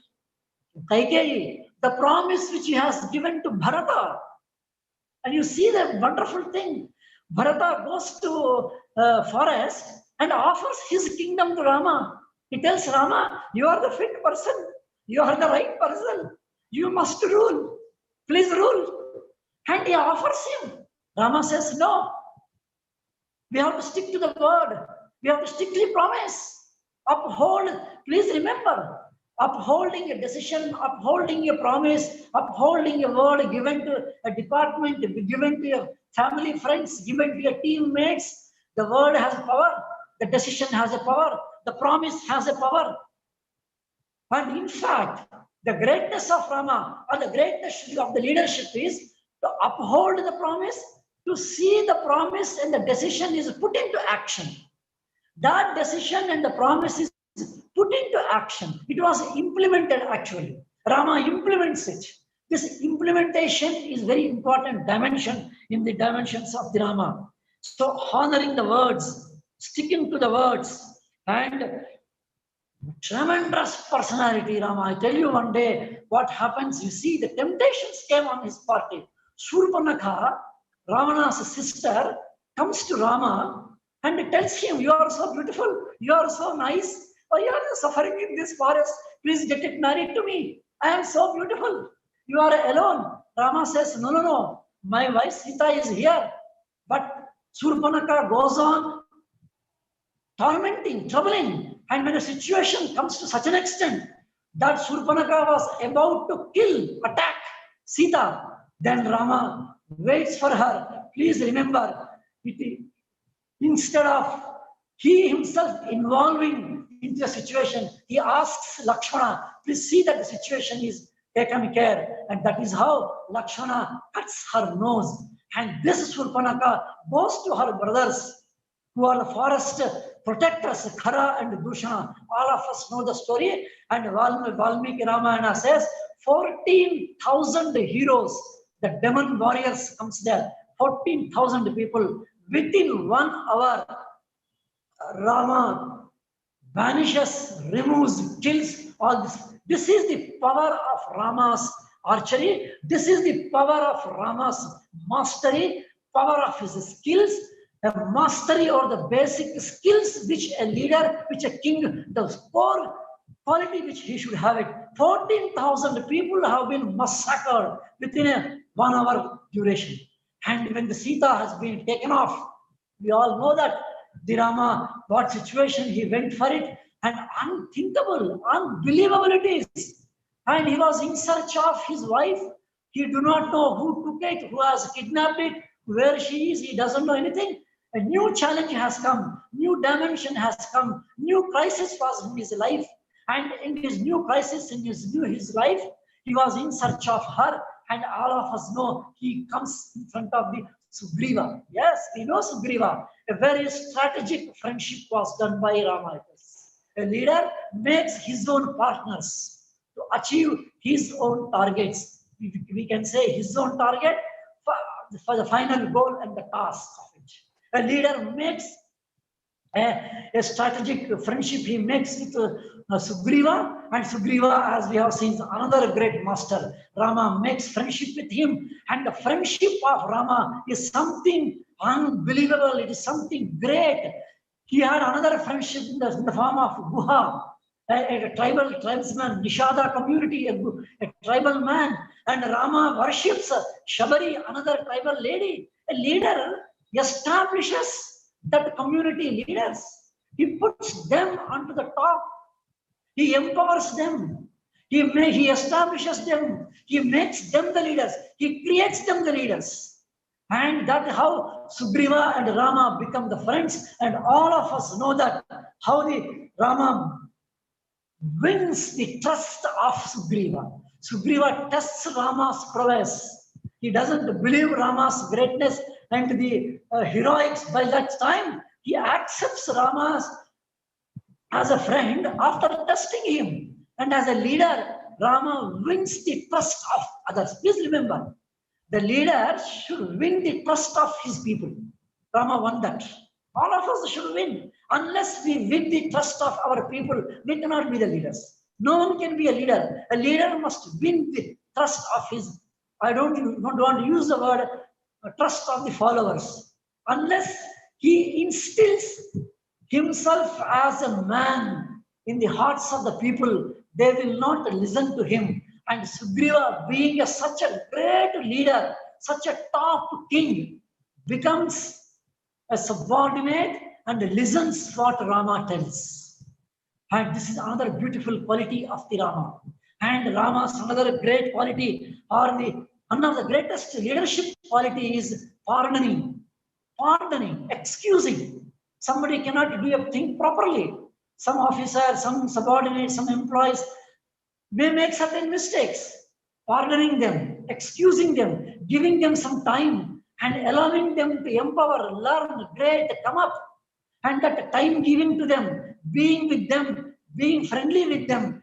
Kaikeyi, the promise which he has given to Bharata. And you see the wonderful thing. Bharata goes to forest and offers his kingdom to Rama. He tells Rama, you are the fit person. You are the right person. You must rule. Please rule. And he offers him. Rama says, no. We have to stick to the word. We have to strictly promise. Uphold. Please remember, upholding a decision, upholding a promise, upholding a word given to a department, given to your family, friends, given to your teammates. The word has power. The decision has a power. The promise has a power. And in fact, the greatness of Rama or the greatness of the leadership is to uphold the promise, to see the promise and the decision is put into action. That decision and the promise is put into action. It was implemented actually. Rama implements it. This implementation is very important dimension in the dimensions of the Rama. So honoring the words, sticking to the words, and tremendous personality, Rama. I tell you one day what happens. You see, the temptations came on his party. Surpanakha, Ravana's sister, comes to Rama and tells him, you are so beautiful, you are so nice. Why are you suffering in this forest? Please get it married to me. I am so beautiful. You are alone. Rama says, no, no, no. My wife Sita is here. But Surpanakha goes on tormenting, troubling. And when a situation comes to such an extent that Surpanakha was about to kill, attack Sita, then Rama waits for her. Please remember, instead of he himself involving into the situation, he asks Lakshmana, please see that the situation is taken care. And that is how Lakshmana cuts her nose. And this Surpanakha goes to her brothers, who are the forest protectors, Khara and Dushana. All of us know the story. And Valmiki Ramayana says, 14,000 heroes, the demon warriors comes there. 14,000 people. Within 1 hour, Rama vanishes, removes, kills all this. This is the power of Rama's archery. This is the power of Rama's mastery, power of his skills, a mastery or the basic skills which a leader, which a king, the core quality which he should have it. 14,000 people have been massacred within a 1 hour duration. And when the Sita has been taken off, we all know that the Rama, what situation he went for it, and unthinkable, unbelievable it is. And he was in search of his wife. He do not know who took it, who has kidnapped it, where she is, he doesn't know anything. A new challenge has come, new dimension has come, new crisis was in his life. And in his new crisis, in his life, he was in search of her. And all of us know he comes in front of the Sugriva. Yes, we know Sugriva. A very strategic friendship was done by Rama. A leader makes his own partners to achieve his own targets. We can say his own target for the final goal and the task of it. A leader makes a strategic friendship he makes with Sugriva, and Sugriva, as we have seen, another great master. Rama makes friendship with him, and the friendship of Rama is something unbelievable. It is something great. He had another friendship in the form of Guha, a tribesman, Nishada community, a tribal man, and Rama worships Shabari, another tribal lady. A leader establishes that community leaders. He puts them onto the top. He empowers them. He establishes them. He makes them the leaders. He creates them the leaders. And that's how Sugriva and Rama become the friends. And all of us know that how the Rama wins the trust of Sugriva. Sugriva tests Rama's prowess. He doesn't believe Rama's greatness and the heroics by that time. He accepts Rama as a friend after testing him. And as a leader, Rama wins the trust of others. Please remember, the leader should win the trust of his people. Rama won that. All of us should win. Unless we win the trust of our people, we cannot be the leaders. No one can be a leader. A leader must win the trust of his. I don't want to use the word trust of the followers. Unless he instills himself as a man in the hearts of the people, they will not listen to him. And Sugriva, being such a great leader, such a top king, becomes a subordinate and listens what Rama tells. And this is another beautiful quality of the Rama. And Rama's another great quality, or one of the greatest leadership quality is pardoning. Pardoning, excusing. Somebody cannot do a thing properly. Some officer, some subordinate, some employees may make certain mistakes. Pardoning them, excusing them, giving them some time, and allowing them to empower, learn, great, come up. And that time given to them, being with them, being friendly with them,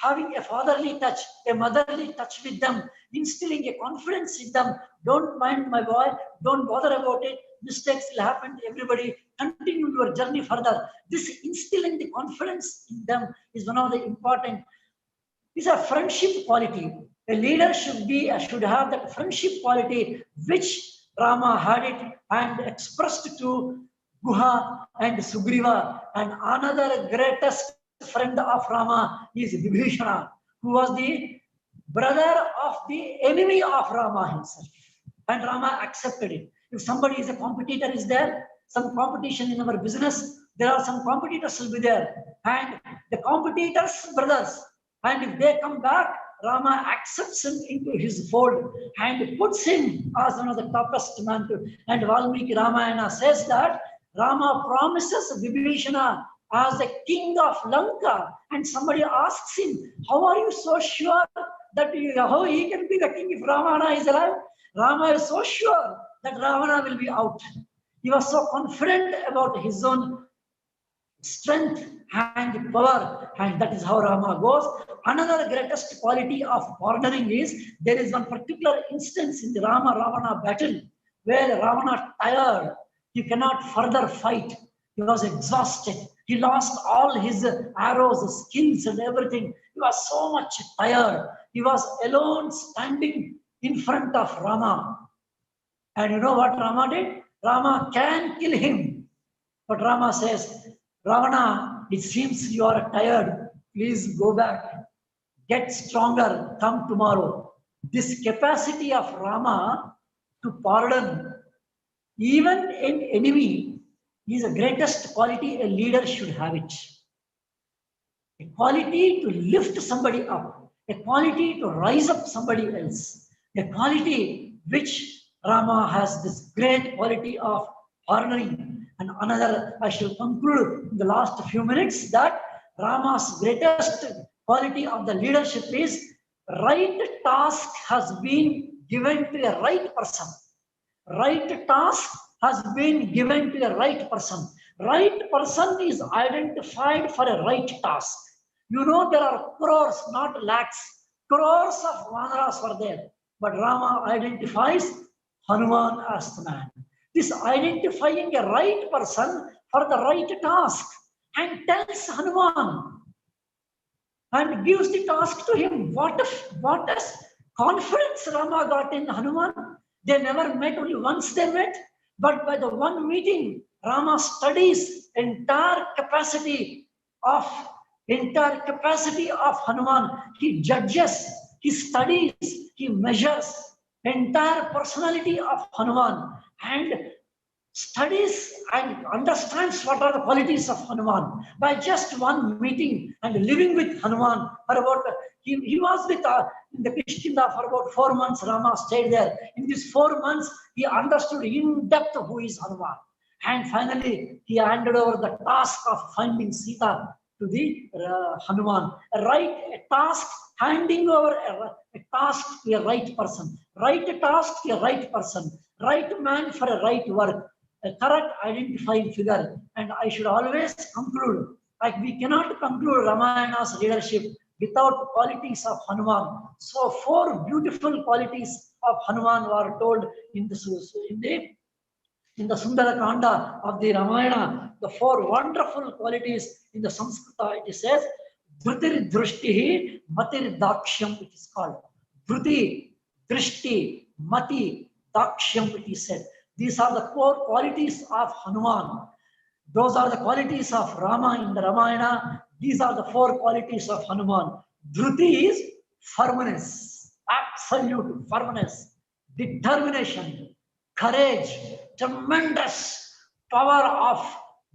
having a fatherly touch, a motherly touch with them, instilling a confidence in them. Don't mind my boy, don't bother about it. Mistakes will happen to everybody. Continue your journey further. This instilling the confidence in them is one of the important. These are friendship quality. A leader should have that friendship quality which Rama had it and expressed to Guha and Sugriva. And another greatest friend of Rama is Vibhishana, who was the brother of the enemy of Rama himself. And Rama accepted it. If somebody is a competitor is there, some competition in our business, there are some competitors will be there. And the competitors' brothers, and if they come back, Rama accepts him into his fold and puts him as one of the toppest man. And Valmiki Ramayana says that Rama promises Vibhishana as the king of Lanka. And somebody asks him, how are you so sure that how he can be the king if Ravana is alive? Rama is so sure that Ravana will be out. He was so confident about his own strength and power, and that is how Rama goes. Another greatest quality of pardoning is there is one particular instance in the Rama-Ravana battle where Ravana tired. He cannot further fight. He was exhausted. He lost all his arrows, skills, and everything. He was so much tired. He was alone standing in front of Rama. And you know what Rama did? Rama can kill him. But Rama says, Ravana, it seems you are tired. Please go back. Get stronger. Come tomorrow. This capacity of Rama to pardon, even an enemy, is the greatest quality a leader should have it. A quality to lift somebody up. A quality to rise up somebody else. A quality which Rama has this great quality of pardoning. And another, I shall conclude in the last few minutes that Rama's greatest quality of the leadership is right task has been given to a right person. Right task has been given to a right person. Right person is identified for a right task. You know, there are crores, not lakhs. Crores of Vanaras were there. But Rama identifies Hanuman as the man. This identifying a right person for the right task and tells Hanuman and gives the task to him. What is confidence Rama got in Hanuman? They never met, only once they met, but by the one meeting, Rama studies entire capacity of Hanuman. He judges, he studies, he measures entire personality of Hanuman and studies and understands what are the qualities of Hanuman by just one meeting and living with Hanuman for about, he was with in the Kishkinda for about 4 months. Rama stayed there. In these 4 months, he understood in depth who is Hanuman. And finally, he handed over the task of finding Sita to the Hanuman. A task, handing over a task to a right person. Right task to a right person. Right man for a right work. A correct identifying figure. And I should always conclude, like we cannot conclude Ramayana's leadership without qualities of Hanuman. So 4 beautiful qualities of Hanuman were told in the Sundara Kanda of the Ramayana. The 4 wonderful qualities in the Sanskrita, it says, Dhrutir Drishtihi Matir Dakshyam, it is called. Dhruti, Drishti, Mati, Dakshyam, it is said. These are the 4 qualities of Hanuman. Those are the qualities of Rama in the Ramayana. These are the 4 qualities of Hanuman. Dhruti is firmness, absolute firmness, determination, courage, tremendous power of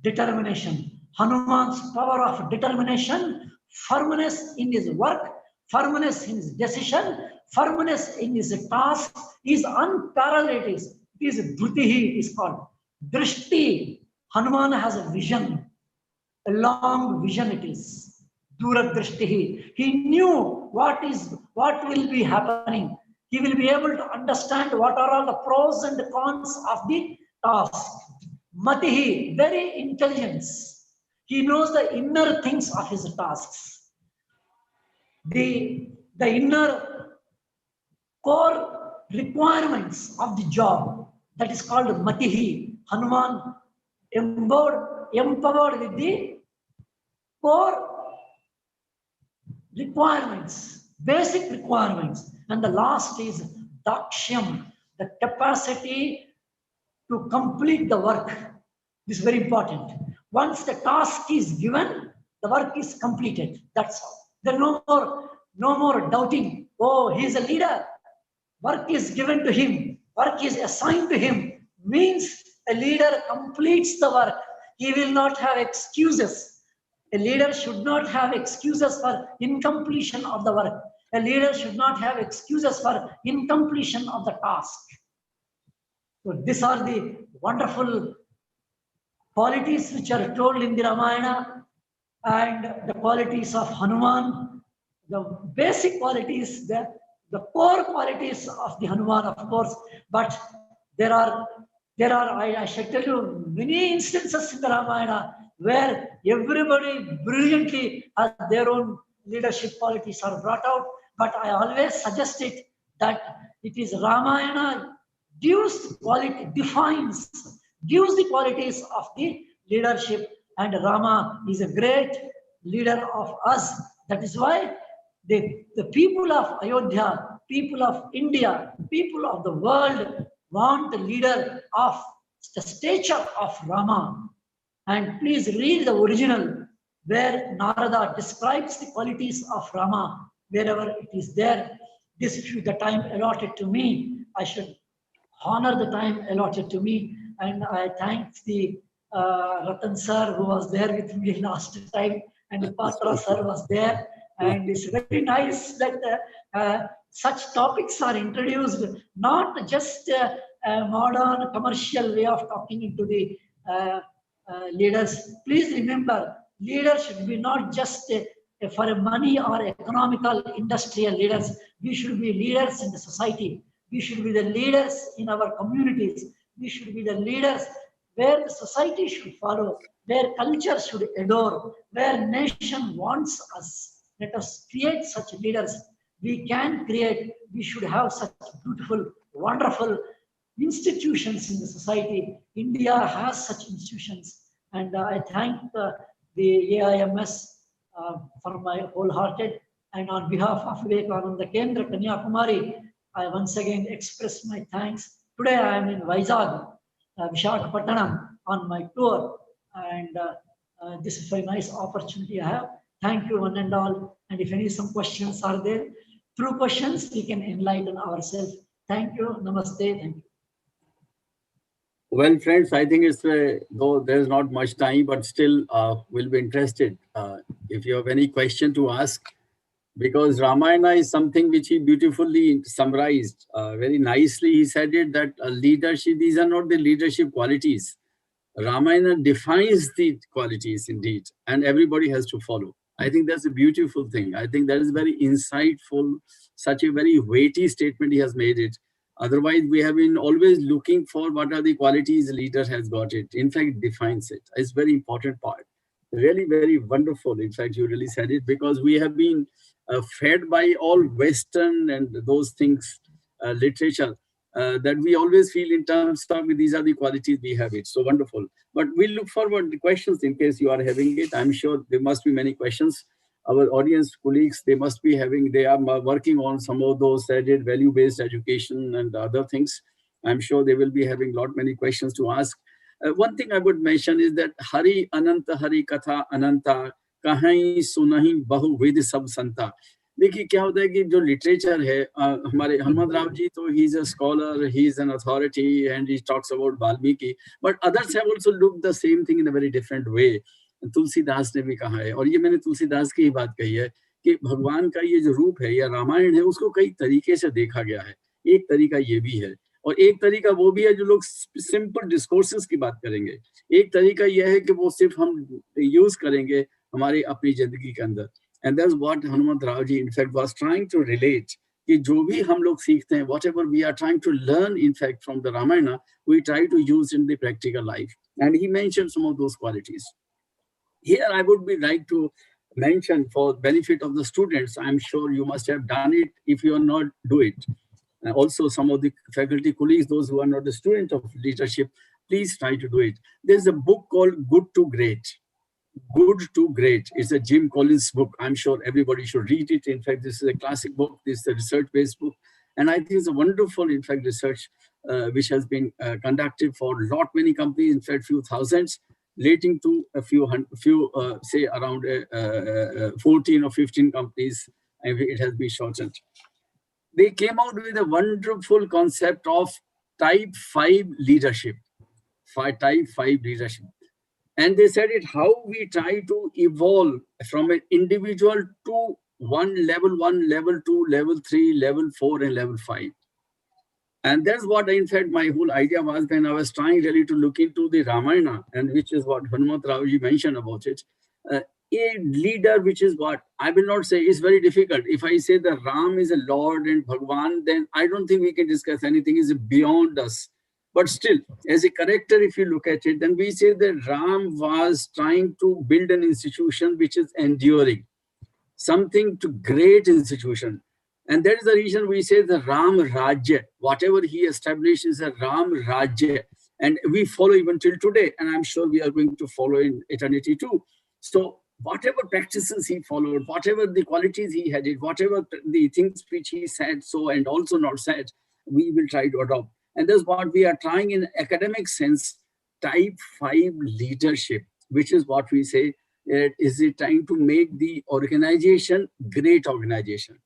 determination. Hanuman's power of determination, firmness in his work, firmness in his decision, firmness in his task is unparalleled. It is Dhrutihi, it is called. Drishti, Hanuman has a vision, a long vision it is. Dura Drishtihi. He knew what will be happening. He will be able to understand what are all the pros and cons of the task. Matihi, very intelligence. He knows the inner things of his tasks. The inner core requirements of the job, that is called Matihi. Hanuman empowered with the core requirements, basic requirements. And the last is Dakshyam, the capacity to complete the work. This is very important. Once the task is given, the work is completed. That's all. There's no more doubting. Oh, he is a leader. Work is given to him. Work is assigned to him. Means a leader completes the work. He will not have excuses. A leader should not have excuses for incompletion of the work. A leader should not have excuses for incompletion of the task. So these are the wonderful qualities which are told in the Ramayana, and the qualities of Hanuman, the basic qualities, the core qualities of the Hanuman, of course. But there are I shall tell you many instances in the Ramayana where everybody brilliantly has their own leadership qualities are brought out. But I always suggest it that it is Ramayana gives the qualities of the leadership, and Rama is a great leader of us. That is why the people of Ayodhya, people of India, people of the world want a leader of the stature of Rama. And please read the original where Narada describes the qualities of Rama, wherever it is there. This is the time allotted to me. I should honor the time allotted to me. And I thank the Ratan sir who was there with me last time, and the Patra sir was there. And it's very nice that such topics are introduced, not just a modern commercial way of talking into the leaders. Please remember, leaders should be not just for money or economical industrial leaders. We should be leaders in the society. We should be the leaders in our communities. We should be the leaders where the society should follow, where culture should adore, where nation wants us. Let us create such leaders. We can create, we should have such beautiful, wonderful institutions in the society. India has such institutions, And I thank the AIMS for my wholehearted. And on behalf of Vivekananda Kendra Kanyakumari, I once again express my thanks. Today I am in Vizag, Visakhapatnam on my tour, and this is a nice opportunity I have. Thank you one and all. And if any some questions are there, through questions we can enlighten ourselves. Thank you. Namaste. Thank you. Well, friends, I think it's though there's not much time, but still we'll be interested if you have any question to ask, because Ramayana is something which he beautifully summarized very nicely. He said it that leadership, these are not the leadership qualities. Ramayana defines the qualities indeed, and everybody has to follow. I think that's a beautiful thing. I think that is very insightful, such a very weighty statement he has made it. Otherwise, we have been always looking for what are the qualities leader has got it. In fact, defines it. It's very important part. Really, very wonderful. In fact, you really said it, because we have been fed by all Western and those things, literature, that we always feel in terms of these are the qualities we have it. So wonderful. But we look forward to questions in case you are having it. I'm sure there must be many questions. Our audience colleagues, they must be having, they are working on some of those added value-based education and other things. I'm sure they will be having many questions to ask. One thing I would mention is that Hari Katha Ananta Kahain Sunahi Bahu Ved Sab Santa. देखिए क्या होता है कि जो literature है हमारे हनुमत राव जी तो he is a scholar he is an authority and he talks about Valmiki but others have also look the same thing in a very different way Tulsidas ने भी कहा है और ये मैंने तुलसीदास की ही बात कही है कि भगवान का ये जो रूप है या रामायण है उसको कई तरीके से देखा गया है एक तरीका ये भी है और एक तरीका वो भी है जो लोग सिंपल डिस्कोर्सेस की बात करेंगे एक तरीका यह है कि वो सिर्फ हम यूज करेंगे हमारी अपनी जिंदगी के अंदर And that's what Hanumat Rao ji, in fact, was trying to relate. कि जो भी हम लोग सीखते हैं, whatever we are trying to learn, in fact, from the Ramayana, we try to use in the practical life. And he mentioned some of those qualities. Here, I would be like to mention for benefit of the students, I'm sure you must have done it. If you are not, do it. And also, some of the faculty colleagues, those who are not a student of leadership, please try to do it. There's a book called Good to Great. Good to Great. It's a Jim Collins book. I'm sure everybody should read it. In fact, this is a classic book. This is a research-based book. And I think it's a wonderful, in fact, research which has been conducted for many companies, in fact, few thousands, leading to a few say around 14 or 15 companies. It has been shortened. They came out with a wonderful concept of type 5 leadership. Type 5 leadership. And they said it how we try to evolve from an individual to level 1, level 2, level 3, level 4, and level 5. And that's what, in fact, my whole idea was when I was trying really to look into the Ramayana, and which is what Hanumat Rao ji mentioned about it. A leader, which is what I will not say is very difficult. If I say that Ram is a Lord and Bhagwan, then I don't think we can discuss anything is beyond us. But still, as a character, if you look at it, then we say that Ram was trying to build an institution which is enduring, something to great institution. And that is the reason we say the Ram Rajya, whatever he established is a Ram Rajya. And we follow even till today. And I'm sure we are going to follow in eternity too. So whatever practices he followed, whatever the qualities he had, whatever the things which he said so and also not said, we will try to adopt. And that's what we are trying in academic sense, type 5 leadership, which is what we say, is it trying to make the organization great organization.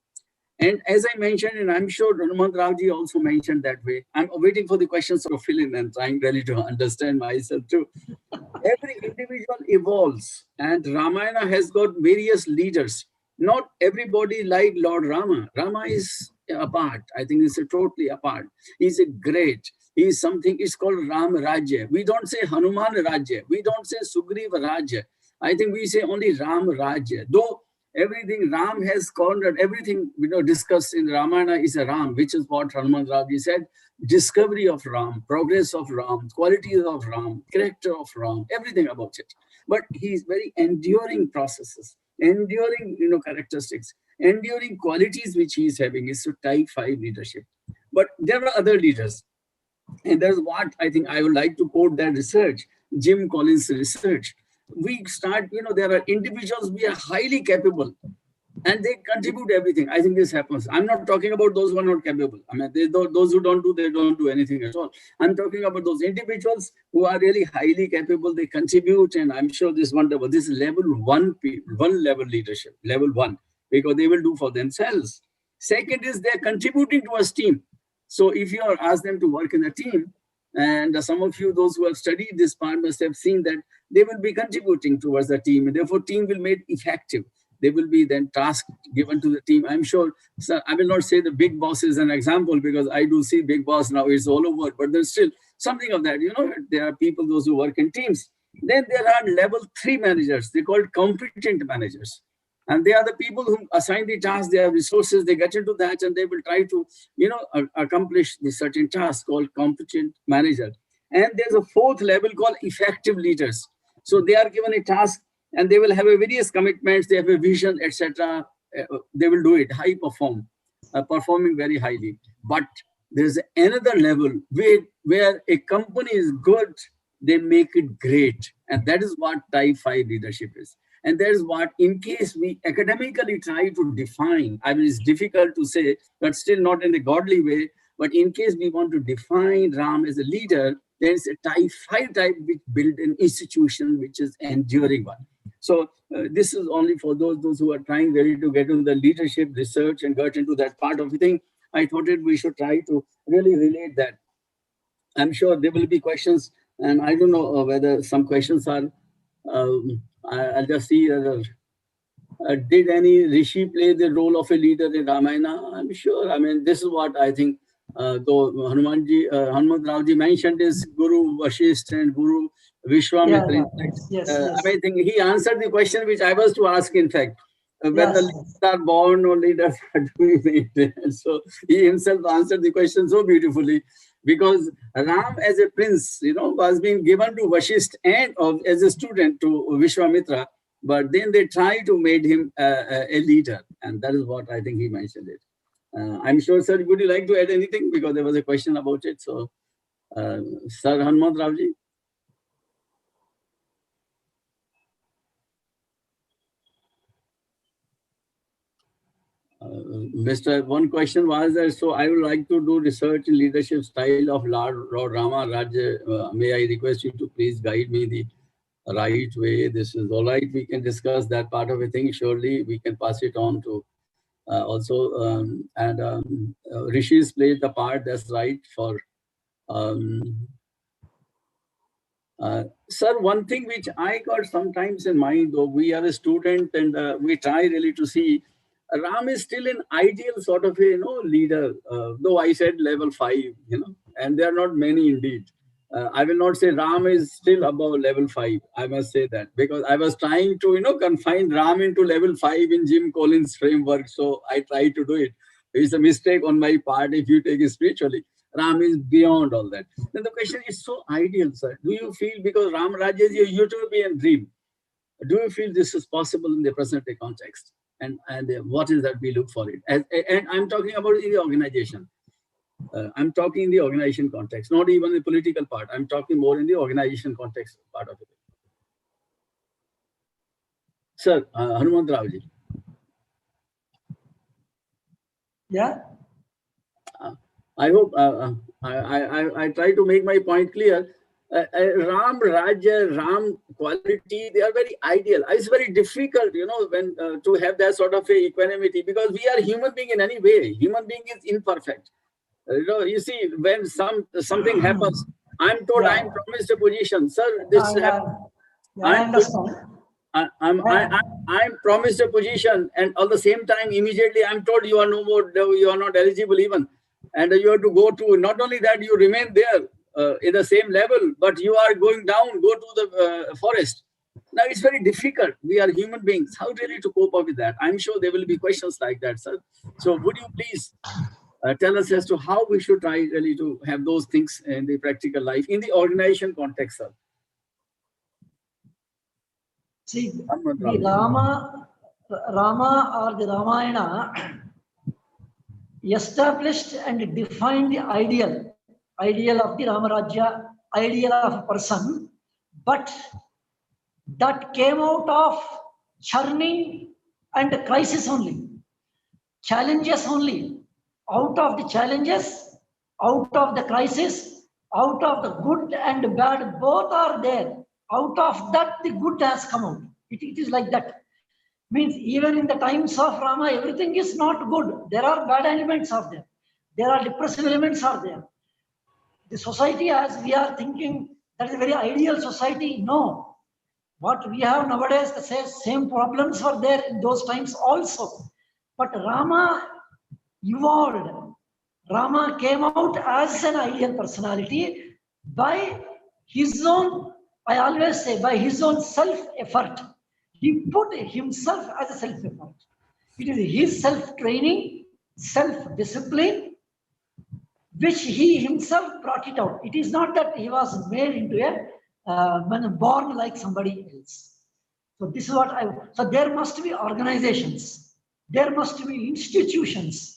And as I mentioned, and I'm sure Hanumat Rao ji also mentioned that way, I'm waiting for the questions to fill in and trying really to understand myself too. Every individual evolves and Ramayana has got various leaders. Not everybody like Lord Rama. Rama is apart. I think it's totally apart. He's a great. He's something, it's called Ram Rajya. We don't say Hanuman Rajya. We don't say Sugriva Rajya. I think we say only Ram Rajya. Though everything Ram has cornered, everything discussed in Ramayana is a Ram, which is what Hanuman Raji said. Discovery of Ram, progress of Ram, qualities of Ram, character of Ram, everything about it. But he's very enduring processes, enduring characteristics, enduring qualities which he is having is to type 5 leadership. But there are other leaders. And that's what I think I would like to quote that research. Jim Collins research, we start, there are individuals, we are highly capable, and they contribute everything. I think this happens. I'm not talking about those who are not capable. I mean, those who don't do, they don't do anything at all. I'm talking about those individuals who are really highly capable. They contribute, and I'm sure this is wonderful. This is level one level leadership, level one, because they will do for themselves. Second is they're contributing to a team. So if you are asked them to work in a team, and some of you, those who have studied this part, must have seen that they will be contributing towards the team, and therefore team will be made effective. They will be then tasks given to the team. I'm sure, so I will not say the big boss is an example, because I do see big boss now, it's all over, but there's still something of that. There are people, those who work in teams. Then there are level 3 managers. They're called competent managers. And they are the people who assign the task, they have resources, they get into that, and they will try to, accomplish the certain task called competent manager. And there's a fourth level called effective leaders. So they are given a task, and they will have a various commitments, they have a vision, etc. They will do it, performing very highly. But there's another level where a company is good, they make it great. And that is what type 5 leadership is. And that is what, in case we academically try to define, I mean, it's difficult to say, but still not in a godly way. But in case we want to define Ram as a leader, there is a type 5 type which build an institution which is enduring one. So this is only for those who are trying really to get into the leadership research and get into that part of the thing. I thought that we should try to really relate that. I'm sure there will be questions, and I don't know whether some questions are, I'll just see whether, did any Rishi play the role of a leader in Ramayana? I'm sure. I mean, this is what I think, though Hanuman Ravji mentioned is Guru Vashisht and Guru Vishwamitra. Yes. I think he answered the question which I was to ask, in fact, whether leaders are born or leaders are to be made. So he himself answered the question so beautifully, because Ram as a prince, was being given to Vashisht and as a student to Vishwamitra, but then they tried to make him a leader, and that is what I think he mentioned it. I'm sure, sir, would you like to add anything? Because there was a question about it. So, Sir Hanuman Ravji. Mr. One question was that, so I would like to do research in leadership style of Lord Rama Rajya. May I request you to please guide me the right way? This is all right. We can discuss that part of a thing. Surely we can pass it on to also. Rishis played the part, that's right, for sir, one thing which I got sometimes in mind, though we are a student and we try really to see, Ram is still an ideal sort of a leader, though I said level 5, and there are not many indeed. I will not say Ram is still above level 5. I must say that, because I was trying to confine Ram into level 5 in Jim Collins framework, so I tried to do it. It's a mistake on my part if you take it spiritually. Ram is beyond all that. Then the question is so ideal, sir. Do you feel, because Ram Rajya is a utopian dream, do you feel this is possible in the present day context? And what is that we look for it? And I'm talking about in the organization. I'm talking in the organization context, not even the political part. I'm talking more in the organization context part of it. Sir, Hanuman Ravji. Yeah. I hope I try to make my point clear. Ram Rajya, Ram quality, they are very ideal. It's very difficult, when to have that sort of a equanimity, because we are human being in any way. Human being is imperfect. You see, when something happens, I'm told I'm promised a position, sir. This happened. I understand. I'm promised a position, and at the same time, immediately I'm told you are no more, you are not eligible even, and you have to go to. Not only that, you remain there in the same level, but you are going down, go to the forest. Now it's very difficult. We are human beings. How really to cope up with that? I'm sure there will be questions like that, sir. So would you please tell us as to how we should try really to have those things in the practical life, in the organization context, sir? See, the Rama or the Ramayana established and defined the ideal of the Ramarajya, ideal of a person, but that came out of churning and crisis only, challenges only. Out of the challenges, out of the crisis, out of the good and bad, both are there. Out of that, the good has come out. It is like that. Means even in the times of Rama, everything is not good. There are bad elements are there. There are depressive elements are there. The society as we are thinking, that is a very ideal society. No. What we have nowadays, the same problems were there in those times also. But Rama evolved. Rama came out as an ideal personality by his own, I always say, by his own self-effort. He put himself as a self-effort. It is his self-training, self-discipline, which he himself brought it out. It is not that he was made into born like somebody else. So this is what so there must be organizations, there must be institutions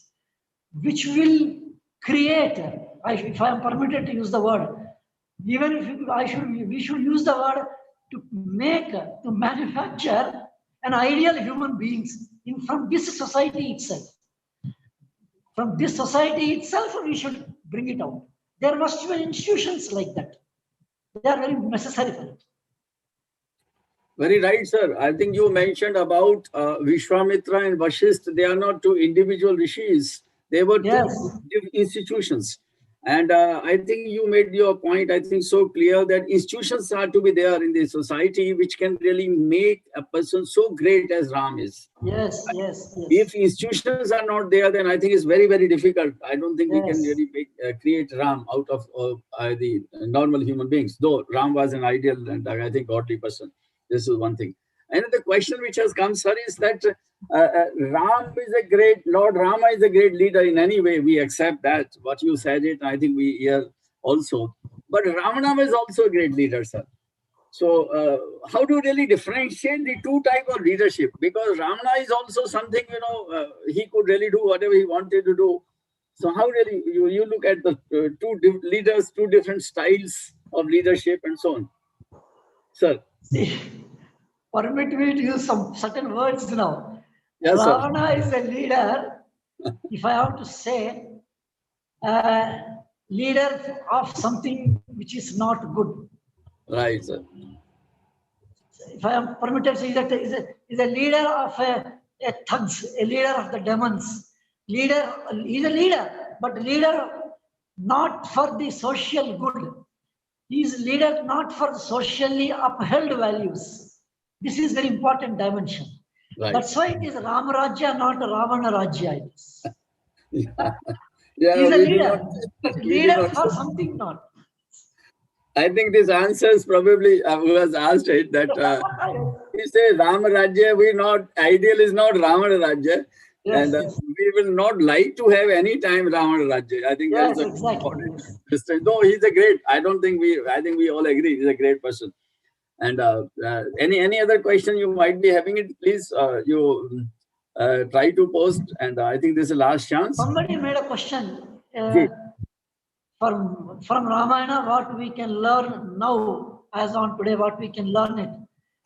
which will create, if I am permitted to use the word, even if we should use the word to manufacture an ideal human beings from this society itself. From this society itself, we should bring it out. There must be institutions like that. They are very necessary for it. Very right, sir. I think you mentioned about Vishwamitra and Vashist. They are not two individual rishis. They were two institutions. And I think you made your point, I think, so clear that institutions are to be there in the society which can really make a person so great as Ram is. Yes. If institutions are not there, then I think it's very, very difficult. I don't think we can really create Ram out of the normal human beings, though Ram was an ideal and I think godly person. This is one thing. And the question which has come, sir, is that Lord Rama is a great leader in any way. We accept that. What you said it, I think we hear also. But Ravana is also a great leader, sir. So how do you really differentiate the two types of leadership? Because Ravana is also something, he could really do whatever he wanted to do. So how really you look at the two leaders, two different styles of leadership and so on? Sir. See, permit me to use some certain words now. Yes, Ravana is a leader, if I have to say, leader of something which is not good. Right, sir. If I am permitted to say that is a leader of a thugs, a leader of the demons. He's a leader, but leader not for the social good. He is leader not for socially upheld values. This is very important dimension. Right. That's why it is Ram Rajya, not Ravana Rajya. Yeah, He is a leader, but leader for something not. I think this answers probably who has asked it that we say Rama Rajya, ideal is not Ravana Rajya. Yes, and we will not like to have any time Ravana Rajya. I think yes, that's exactly. no, he's a great. I think we all agree he's a great person. And any other question you might be having it, please you try to post. And I think this is the last chance. Somebody made a question from Ramayana, what we can learn now, as on today, what we can learn it.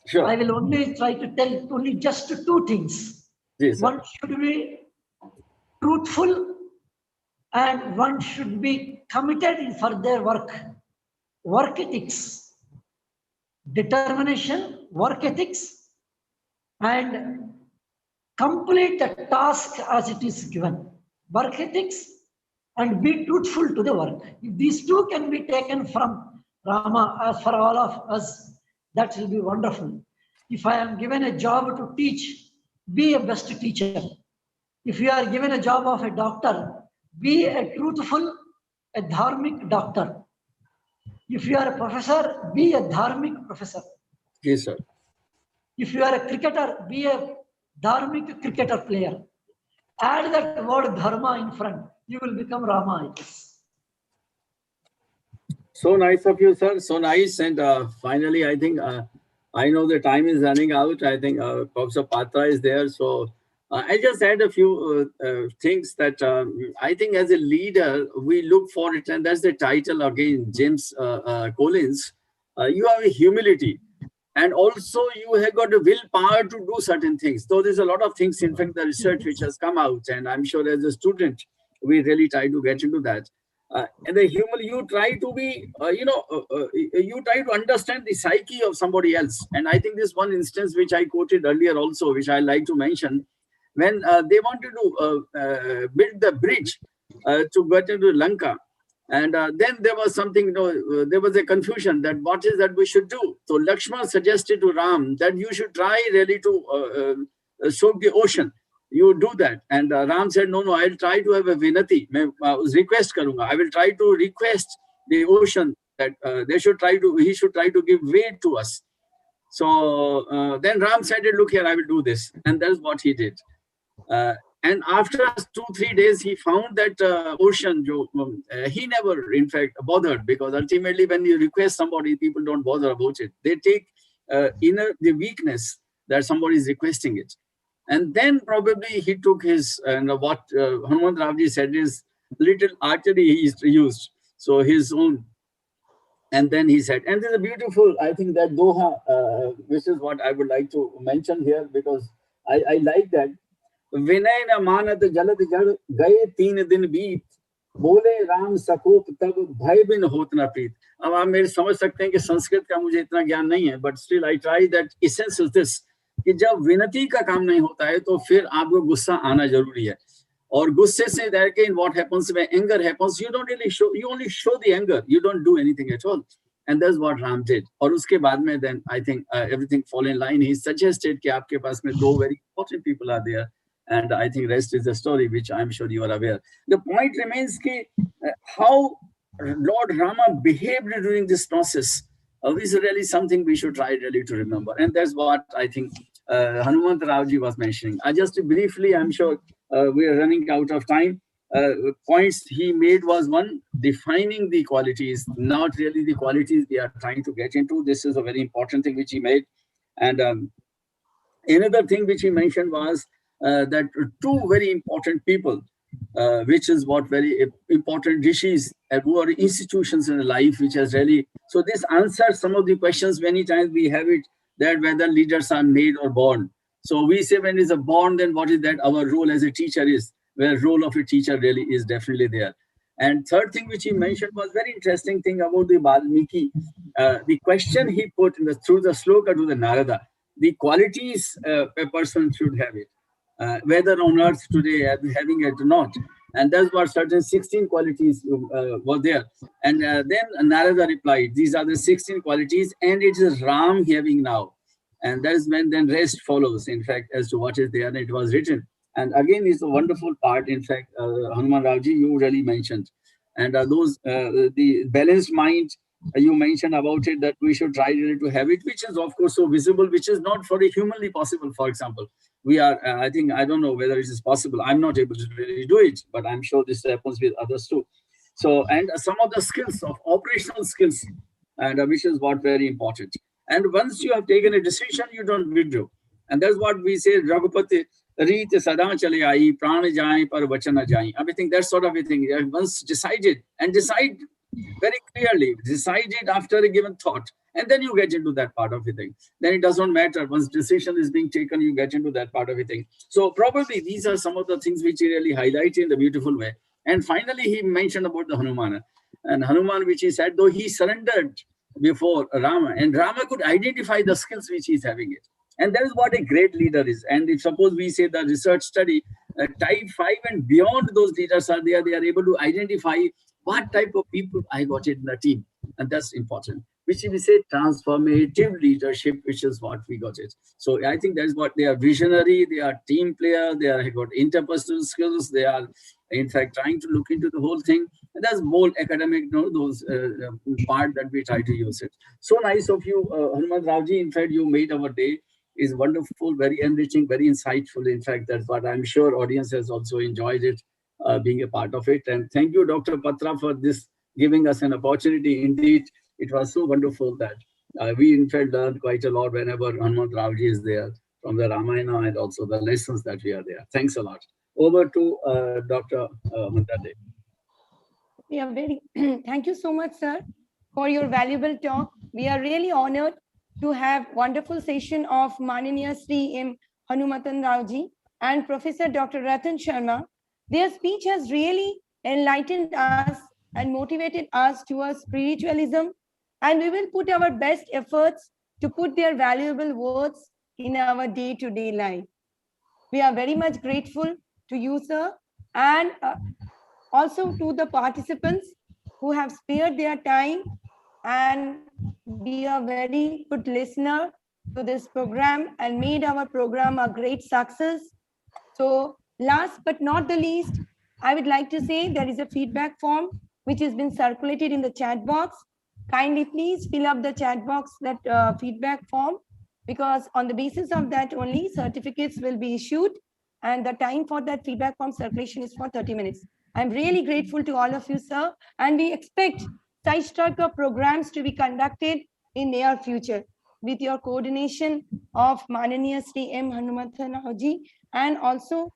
Sure. I will only try to tell only just two things. Yes, one should be truthful and one should be committed for their work. Work ethics, determination, work ethics, and complete the task as it is given. Work ethics and be truthful to the work. If these two can be taken from Rama as for all of us, that will be wonderful. If I am given a job to teach, be a best teacher. If you are given a job of a doctor, be a truthful, a dharmic doctor. If you are a professor, be a dharmic professor. Yes, sir. If you are a cricketer, be a dharmic cricketer player. Add that word dharma in front, you will become Rama. So nice of you, sir. So nice. And finally, I think I know the time is running out. I think Professor Patra is there. So I just had a few things that I think as a leader, we look for it. And that's the title again, James Collins. you have a humility, and also you have got a willpower to do certain things. So there's a lot of things, in fact, the research which has come out, and I'm sure as a student, we really try to get into that. And the human, you try to be, you try to understand the psyche of somebody else. And I think this one instance which I quoted earlier also, which I like to mention, when they wanted to build the bridge to get into Lanka, and then there was something, there was a confusion that what is that we should do. So Lakshmana suggested to Ram that you should try really to soak the ocean. You do that. And Ram said, no, I'll try to have a vinati. Request karunga. I will try to request the ocean that he should try to give way to us. So then Ram said, look here, I will do this. And that's what he did. And after 2-3 days, he found that ocean, he never, in fact, bothered, because ultimately when you request somebody, people don't bother about it. They take the weakness that somebody is requesting it. And then probably he took his, and what Hanuman Ravji said is little archery he used. So his own. And then he said, and there's a beautiful, I think that Doha, which is what I would like to mention here, because I like that. विनय न मानत जलद जड़ गए 3 दिन बीत बोले राम सकोप तब भय बिन होत न प्रीत. अब आप मेरे समझ सकते हैं कि संस्कृत का मुझे इतना ज्ञान नहीं है, but still I try that essence is this कि जब विनती का काम नहीं होता है तो फिर आपको गुस्सा आना जरूरी है. और गुस्से से दैट के what happens when anger happens, you don't really show, you only show the anger, you don't do anything at all. And that's what Ram did. और उसके बाद में then I think everything fall in line. He suggested कि आपके पास में 2 very important people are there. And I think rest is a story which I'm sure you are aware. The point remains ki, how Lord Rama behaved during this process is really something we should try really to remember. And that's what I think Hanuman Ravji was mentioning. I just briefly, I'm sure we are running out of time. Points he made was one, defining the qualities, not really the qualities we are trying to get into. This is a very important thing which he made. And another thing which he mentioned was that 2 very important people, which is what very important rishis who are institutions in life, which has really, so this answers some of the questions. Many times we have it that whether leaders are made or born. So we say when is a born, then what is that our role as a teacher is, where role of a teacher really is definitely there. And third thing which he mentioned was very interesting thing about the Valmiki. The question he put through the sloka to the Narada, the qualities a person should have it. Whether on earth today having it or not. And that's what certain 16 qualities were there. And then Narada replied, these are the 16 qualities, and it is Ram having now. And that is when then rest follows, in fact, as to what is there, and it was written. And again, it's a wonderful part, in fact, Hanuman Ravji, you really mentioned. And the balanced mind, you mentioned about it, that we should try really to have it, which is of course so visible, which is not for a humanly possible. For example, we are, I think, I don't know whether it is possible. I'm not able to really do it, but I'm sure this happens with others too. So, and some of the skills of operational skills, and which is what very important. And once you have taken a decision, you don't withdraw. And that's what we say, Raghupati, Reet Sada Chale Aayi, Prana Jai Par Vachana Jai. I think that sort of a thing. Once decided, and decide very clearly, decide it after a given thought, and then you get into that part of the thing. Then it doesn't matter. Once decision is being taken, you get into that part of the thing. So probably these are some of the things which he really highlighted in the beautiful way. And finally, he mentioned about the Hanumana. And Hanuman, which he said, though he surrendered before Rama, and Rama could identify the skills which he's having it. And that is what a great leader is. And if suppose we say the research study, type 5 and beyond those leaders are there, they are able to identify what type of people I got in the team. And that's important. Which we say transformative leadership, which is what we got it. So I think that's what they are visionary, they are team player, they are got interpersonal skills, they are in fact trying to look into the whole thing. And that's more academic, those part that we try to use it. So nice of you, Hanuman Ravji. In fact, you made our day. Is wonderful, very enriching, very insightful. In fact, that's what I'm sure audience has also enjoyed it, being a part of it. And thank you, Dr. Patra, for this, giving us an opportunity. Indeed, it was so wonderful that we in fact learned quite a lot whenever Hanuman Ravji is there from the Ramayana and also the lessons that we are there. Thanks a lot. Over to Dr. Mandade. We are very, thank you so much, sir, for your valuable talk. We are really honored to have wonderful session of Mananiya Sri M. Hanumatan Raoji and Professor Dr. Ratan Sharma. Their speech has really enlightened us and motivated us towards spiritualism, and we will put our best efforts to put their valuable words in our day-to-day life. We are very much grateful to you, sir, and also to the participants who have spared their time and be a very good listener to this program and made our program a great success. So last but not the least, I would like to say there is a feedback form which has been circulated in the chat box. Kindly please fill up the chat box, that feedback form, because on the basis of that only certificates will be issued, and the time for that feedback form circulation is for 30 minutes. I'm really grateful to all of you, sir, and we expect such type of programs to be conducted in near future with your coordination of Mananiya Sri M. Hanumathan Haji and also